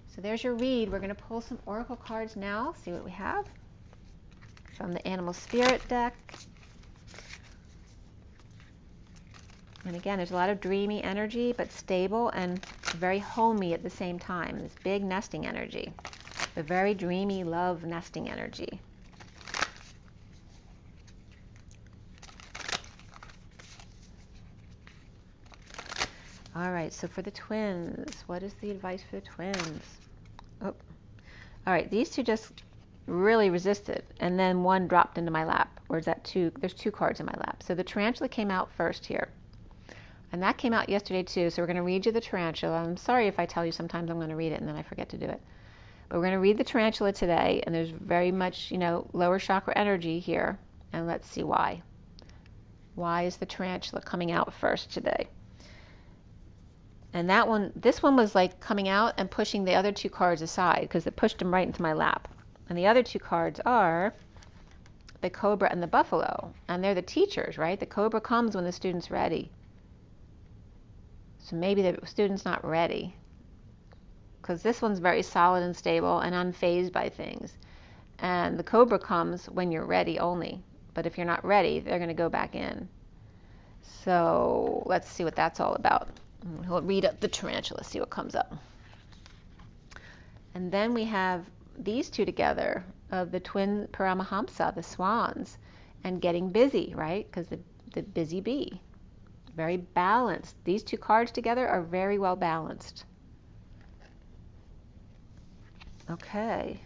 So there's your read. We're going to pull some oracle cards now, see what we have from the Animal Spirit deck. And again, there's a lot of dreamy energy, but stable and very homey at the same time. This big nesting energy, the very dreamy love nesting energy. All right, so for the twins, what is the advice for the twins? Oh, all right, these two just really resisted, and then one dropped into my lap. Or is that two? There's two cards in my lap. So the tarantula came out first here, and that came out yesterday too. So we're going to read you the tarantula. I'm sorry if I tell you sometimes I'm going to read it and then I forget to do it. But we're going to read the tarantula today, and there's very much, lower chakra energy here, and let's see why. Why is the tarantula coming out first today? And this one was like coming out and pushing the other two cards aside because it pushed them right into my lap. And the other two cards are the Cobra and the Buffalo. And they're the teachers, right? The Cobra comes when the student's ready. So maybe the student's not ready. Because this one's very solid and stable and unfazed by things. And the Cobra comes when you're ready only. But if you're not ready, they're going to go back in. So let's see what that's all about. We'll read up the tarantula, see what comes up. And then we have these two together of the twin Paramahamsa, the swans, and getting busy, right? Because the busy bee. Very balanced. These two cards together are very well balanced. Okay.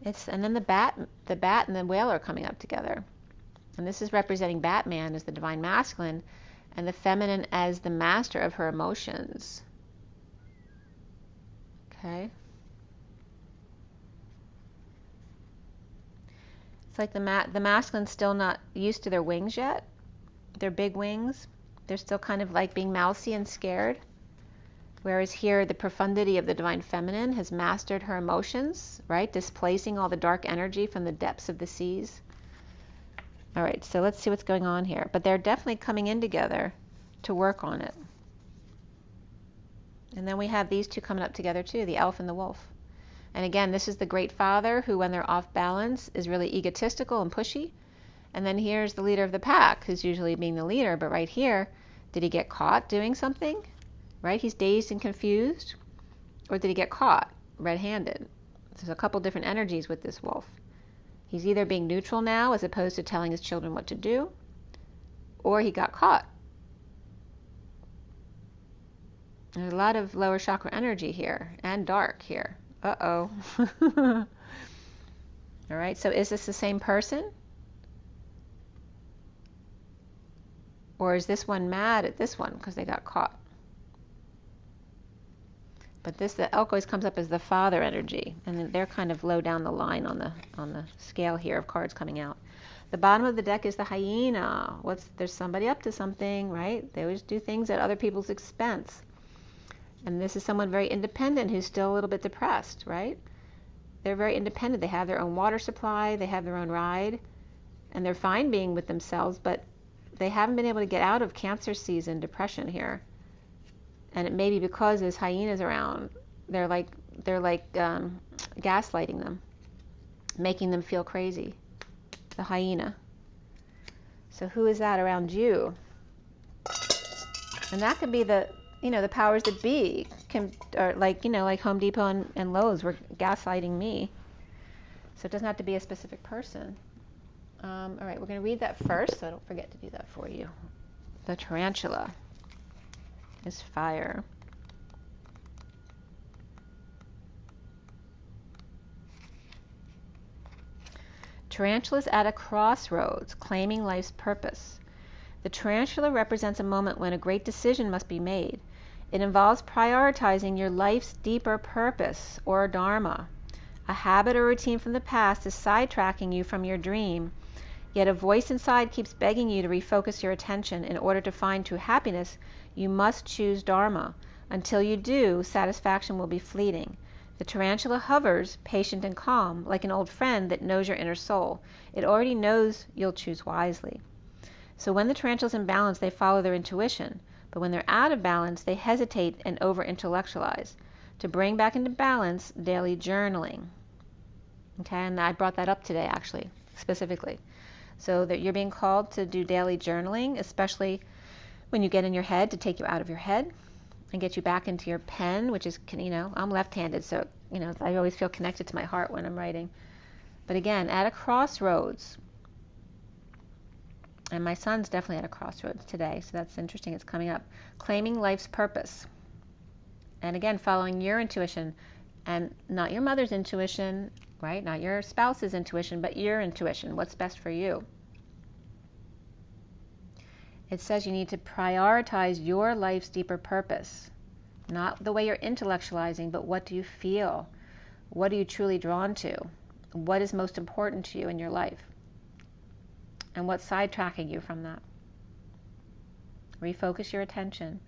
And then the bat and the whale are coming up together. And this is representing Batman as the divine masculine and the feminine as the master of her emotions. Okay. It's like the masculine's still not used to their wings yet. Their big wings. They're still kind of like being mousy and scared. Whereas here, the profundity of the divine feminine has mastered her emotions, right? Displacing all the dark energy from the depths of the seas. All right, so let's see what's going on here. But they're definitely coming in together to work on it. And then we have these two coming up together too, the elf and the wolf. And again, this is the great father who, when they're off balance, is really egotistical and pushy. And then here's the leader of the pack, who's usually being the leader. But right here, did he get caught doing something? Right? He's dazed and confused. Or did he get caught red-handed? There's a couple different energies with this wolf. He's either being neutral now as opposed to telling his children what to do, or he got caught. There's a lot of lower chakra energy here and dark here. Uh-oh. All right, so is this the same person? Or is this one mad at this one because they got caught? But the elk always comes up as the father energy, and they're kind of low down the line on the scale here of cards coming out. The bottom of the deck is the hyena. There's somebody up to something, right? They always do things at other people's expense. And this is someone very independent who's still a little bit depressed, right? They're very independent. They have their own water supply, they have their own ride, and they're fine being with themselves, but they haven't been able to get out of Cancer season depression here. And it may be because there's hyenas around. They're like gaslighting them, making them feel crazy. The hyena. So who is that around you? And that could be the powers that be, or like Home Depot and Lowe's were gaslighting me. So it doesn't have to be a specific person. All right, we're going to read that first, so I don't forget to do that for you. The tarantula is fire. Tarantula's at a crossroads, claiming life's purpose. The tarantula represents a moment when a great decision must be made. It involves prioritizing your life's deeper purpose, or dharma. A habit or routine from the past is sidetracking you from your dream, yet a voice inside keeps begging you to refocus your attention. In order to find true happiness, you must choose dharma. Until you do, satisfaction will be fleeting. The tarantula hovers, patient and calm, like an old friend that knows your inner soul. It already knows you'll choose wisely. So when the tarantula's in balance, they follow their intuition. But when they're out of balance, they hesitate and over-intellectualize. To bring back into balance, daily journaling. Okay, and I brought that up today, actually, specifically. So that you're being called to do daily journaling, especially when you get in your head, to take you out of your head and get you back into your pen, which is, I'm left-handed, so, I always feel connected to my heart when I'm writing. But again, at a crossroads, and my son's definitely at a crossroads today, so that's interesting. It's coming up. Claiming life's purpose. And again, following your intuition, and not your mother's intuition, right? Not your spouse's intuition, but your intuition. What's best for you? It says you need to prioritize your life's deeper purpose. Not the way you're intellectualizing, but what do you feel? What are you truly drawn to? What is most important to you in your life? And what's sidetracking you from that? Refocus your attention.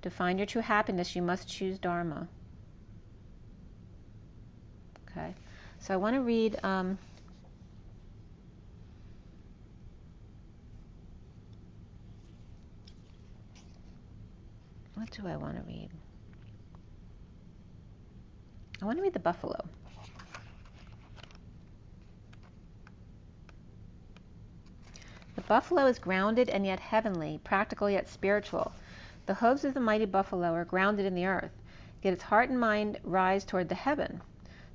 To find your true happiness, you must choose dharma. Okay, so I want to read what do I want to read? I want to read the buffalo. The buffalo is grounded and yet heavenly, practical yet spiritual. The hooves of the mighty buffalo are grounded in the earth, yet its heart and mind rise toward the heaven.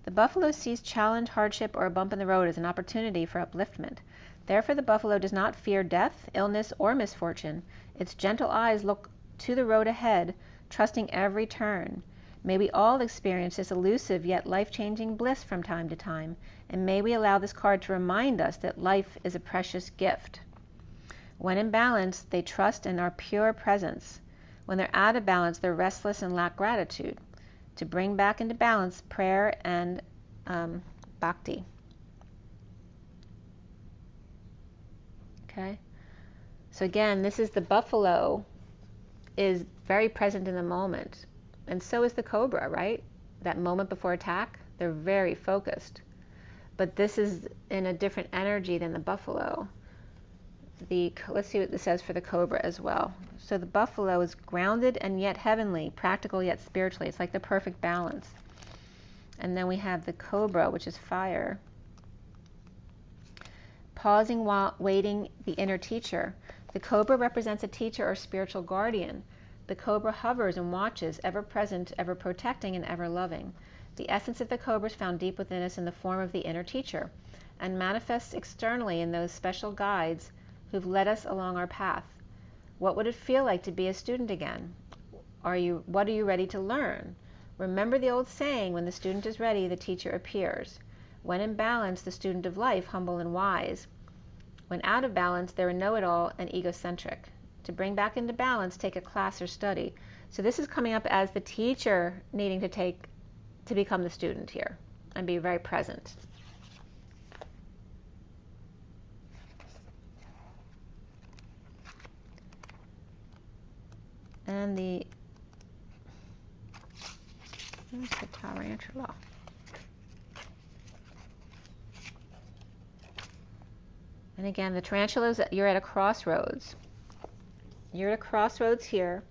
The buffalo sees challenge, hardship, or a bump in the road as an opportunity for upliftment. Therefore, the buffalo does not fear death, illness, or misfortune. Its gentle eyes look to the road ahead, trusting every turn. May we all experience this elusive yet life-changing bliss from time to time, and may we allow this card to remind us that life is a precious gift. When in balance, they trust in our pure presence. When they're out of balance, they're restless and lack gratitude. To bring back into balance, prayer and bhakti. Okay? So again, this is the buffalo is very present in the moment. And so is the cobra, right? That moment before attack, they're very focused. But this is in a different energy than the buffalo. Let's see what this says for the cobra as well. So the buffalo is grounded and yet heavenly, practical yet spiritually. It's like the perfect balance. And then we have the cobra, which is fire. Pausing while waiting the inner teacher. The cobra represents a teacher or spiritual guardian. The cobra hovers and watches, ever present, ever protecting, and ever loving. The essence of the cobra is found deep within us in the form of the inner teacher, and manifests externally in those special guides who've led us along our path. What would it feel like to be a student again? What are you ready to learn? Remember the old saying, when the student is ready, the teacher appears. When in balance, the student of life, humble and wise. When out of balance, they're a know-it-all and egocentric. To bring back into balance, take a class or study. So this is coming up as the teacher needing to become the student here and be very present. And where's the tarantula? And again, the tarantulas, you're at a crossroads. You're at a crossroads here.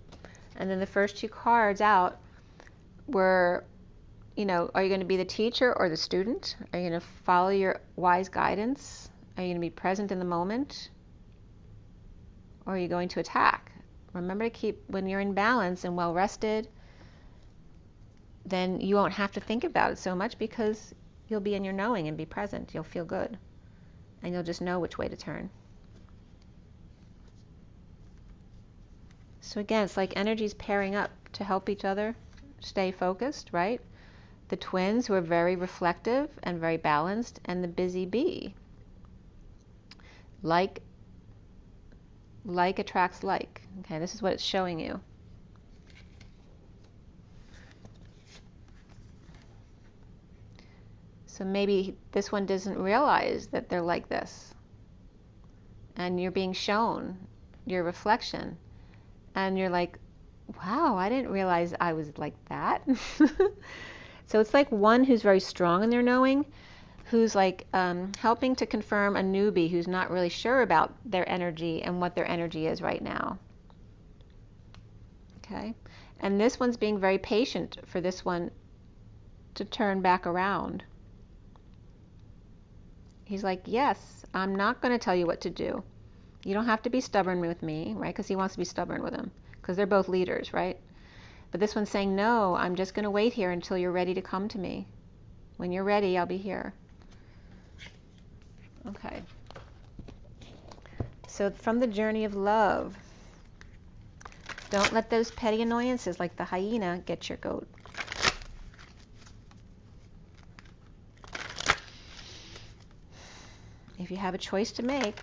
And then the first two cards out were, are you going to be the teacher or the student? Are you going to follow your wise guidance? Are you going to be present in the moment? Or are you going to attack? Remember to keep, when you're in balance and well rested, then you won't have to think about it so much because you'll be in your knowing and be present. You'll feel good. And you'll just know which way to turn. So again, it's like energies pairing up to help each other stay focused, right? The twins, who are very reflective and very balanced, and the busy bee. Like attracts like. Okay, this is what it's showing you. So maybe this one doesn't realize that they're like this. And you're being shown your reflection. And you're like, wow, I didn't realize I was like that. So it's like one who's very strong in their knowing, who's like helping to confirm a newbie who's not really sure about their energy and what their energy is right now. Okay? And this one's being very patient for this one to turn back around. He's like, yes, I'm not going to tell you what to do. You don't have to be stubborn with me, right? Because he wants to be stubborn with him. Because they're both leaders, right? But this one's saying, no, I'm just going to wait here until you're ready to come to me. When you're ready, I'll be here. Okay. So from the journey of love, don't let those petty annoyances like the hyena get your goat. If you have a choice to make,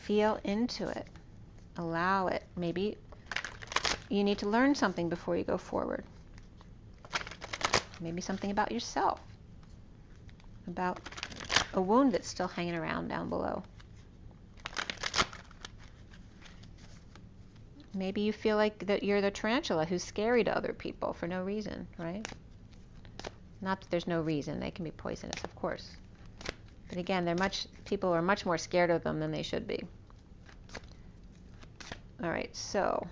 feel into it. Allow it. Maybe you need to learn something before you go forward. Maybe something about yourself. About a wound that's still hanging around down below. Maybe you feel like that you're the tarantula who's scary to other people for no reason, right? Not that there's no reason. They can be poisonous, of course. But again, people are much more scared of them than they should be. All right, so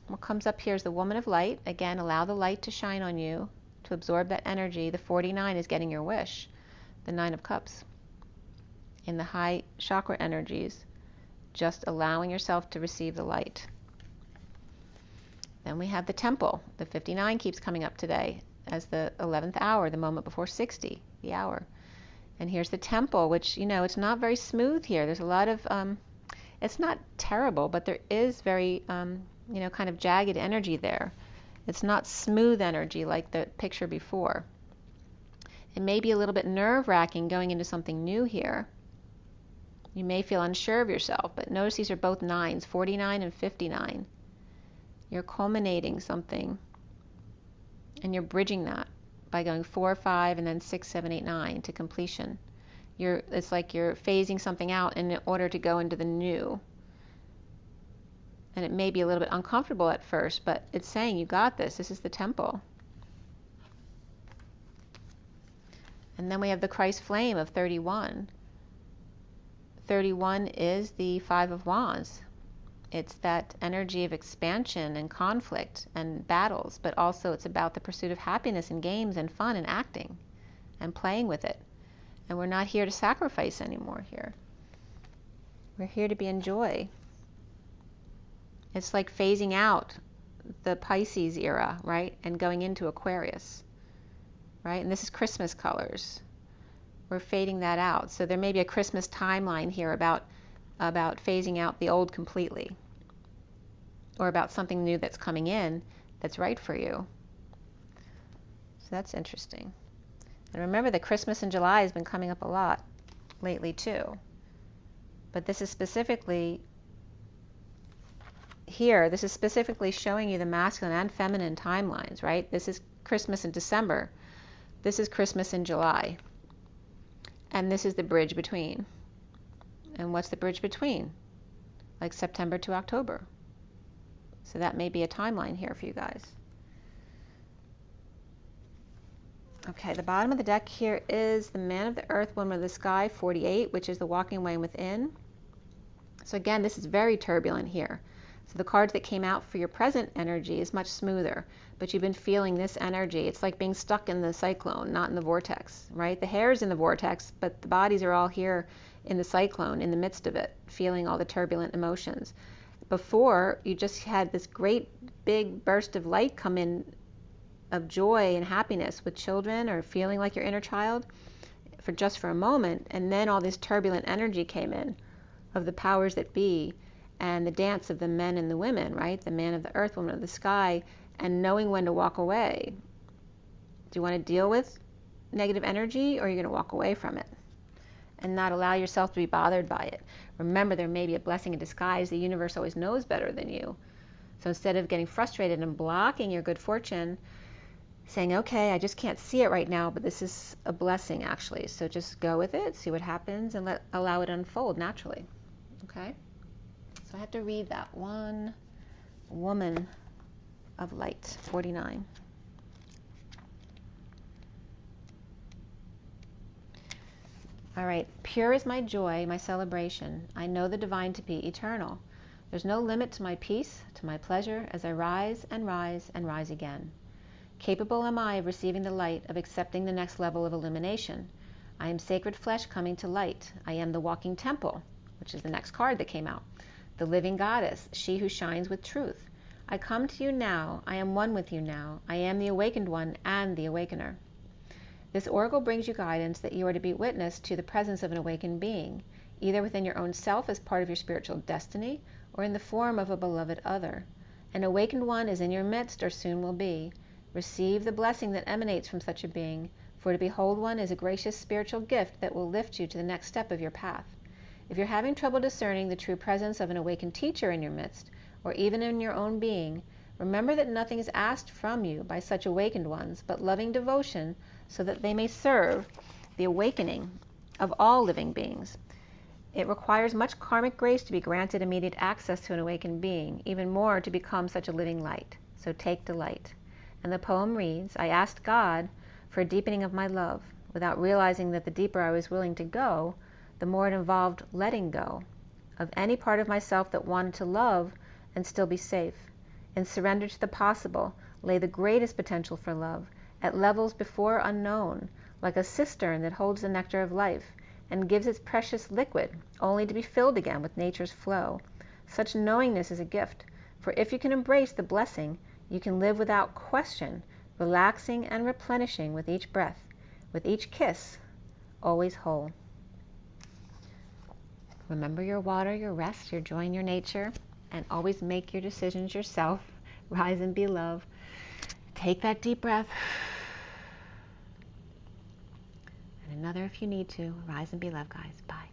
what comes up here is the woman of light. Again, allow the light to shine on you, to absorb that energy. The 49 is getting your wish, the 9 of cups. In the high chakra energies, just allowing yourself to receive the light. Then we have the temple. The 59 keeps coming up today as the 11th hour, the moment before 60, the hour. And here's the temple, which, it's not very smooth here. There's a lot of, it's not terrible, but there is very, kind of jagged energy there. It's not smooth energy like the picture before. It may be a little bit nerve-wracking going into something new here. You may feel unsure of yourself, but notice these are both 9s, 49 and 59. You're culminating something, and you're bridging that by going 4, 5, and then 6, 7, 8, 9 to completion. It's like you're phasing something out in order to go into the new. And it may be a little bit uncomfortable at first, but it's saying you got this. This is the temple. And then we have the Christ flame of 31. 31 is the 5 of Wands. It's that energy of expansion and conflict and battles, but also it's about the pursuit of happiness and games and fun and acting. and playing with it. And we're not here to sacrifice anymore here. We're here to be in joy. It's like phasing out the Pisces era, right? And going into Aquarius, right? And this is Christmas colors. We're fading that out. So there may be a Christmas timeline here about phasing out the old completely, or about something new that's coming in that's right for you. So that's interesting. And remember that Christmas in July has been coming up a lot lately too. But this is specifically here, this is specifically showing you the masculine and feminine timelines, right? This is Christmas in December. This is Christmas in July. And this is the bridge between. And what's the bridge between? Like September to October. So that may be a timeline here for you guys. Okay, the bottom of the deck here is the Man of the Earth, Woman of the Sky, 48, which is the Walking Away Within. So again, this is very turbulent here. So the cards that came out for your present energy is much smoother, but you've been feeling this energy. It's like being stuck in the cyclone, not in the vortex, right? The hair's in the vortex, but the bodies are all here in the cyclone, in the midst of it, feeling all the turbulent emotions. Before, you just had this great big burst of light come in, of joy and happiness with children, or feeling like your inner child for a moment, and then all this turbulent energy came in of the powers that be, and the dance of the men and the women, right? The Man of the Earth, Woman of the Sky, and knowing when to walk away. Do you want to deal with negative energy, or are you going to walk away from it and not allow yourself to be bothered by it? Remember, there may be a blessing in disguise. The universe always knows better than you. So instead of getting frustrated and blocking your good fortune, saying, okay, I just can't see it right now, but this is a blessing actually. So just go with it, see what happens, and allow it to unfold naturally. Okay? So I have to read that one. Woman of Light, 49. All right. Pure is my joy, my celebration. I know the divine to be eternal. There's no limit to my peace, to my pleasure, as I rise and rise and rise again. Capable am I of receiving the light, of accepting the next level of illumination. I am sacred flesh coming to light. I am the walking temple, which is the next card that came out. The living goddess, she who shines with truth. I come to you now. I am one with you now. I am the awakened one and the awakener. This oracle brings you guidance that you are to be witness to the presence of an awakened being, either within your own self as part of your spiritual destiny, or in the form of a beloved other. An awakened one is in your midst, or soon will be. Receive the blessing that emanates from such a being, for to behold one is a gracious spiritual gift that will lift you to the next step of your path. If you're having trouble discerning the true presence of an awakened teacher in your midst, or even in your own being, remember that nothing is asked from you by such awakened ones but loving devotion, so that they may serve the awakening of all living beings. It requires much karmic grace to be granted immediate access to an awakened being, even more to become such a living light. So take delight. And the poem reads, I asked God for a deepening of my love, without realizing that the deeper I was willing to go, the more it involved letting go of any part of myself that wanted to love and still be safe. In surrender to the possible lay the greatest potential for love, at levels before unknown, like a cistern that holds the nectar of life and gives its precious liquid only to be filled again with nature's flow. Such knowingness is a gift, for if you can embrace the blessing, you can live without question, relaxing and replenishing with each breath, with each kiss, always whole. Remember your water, your rest, your joy in your nature, and always make your decisions yourself. Rise and be love. Take that deep breath. And another if you need to. Rise and be love, guys. Bye.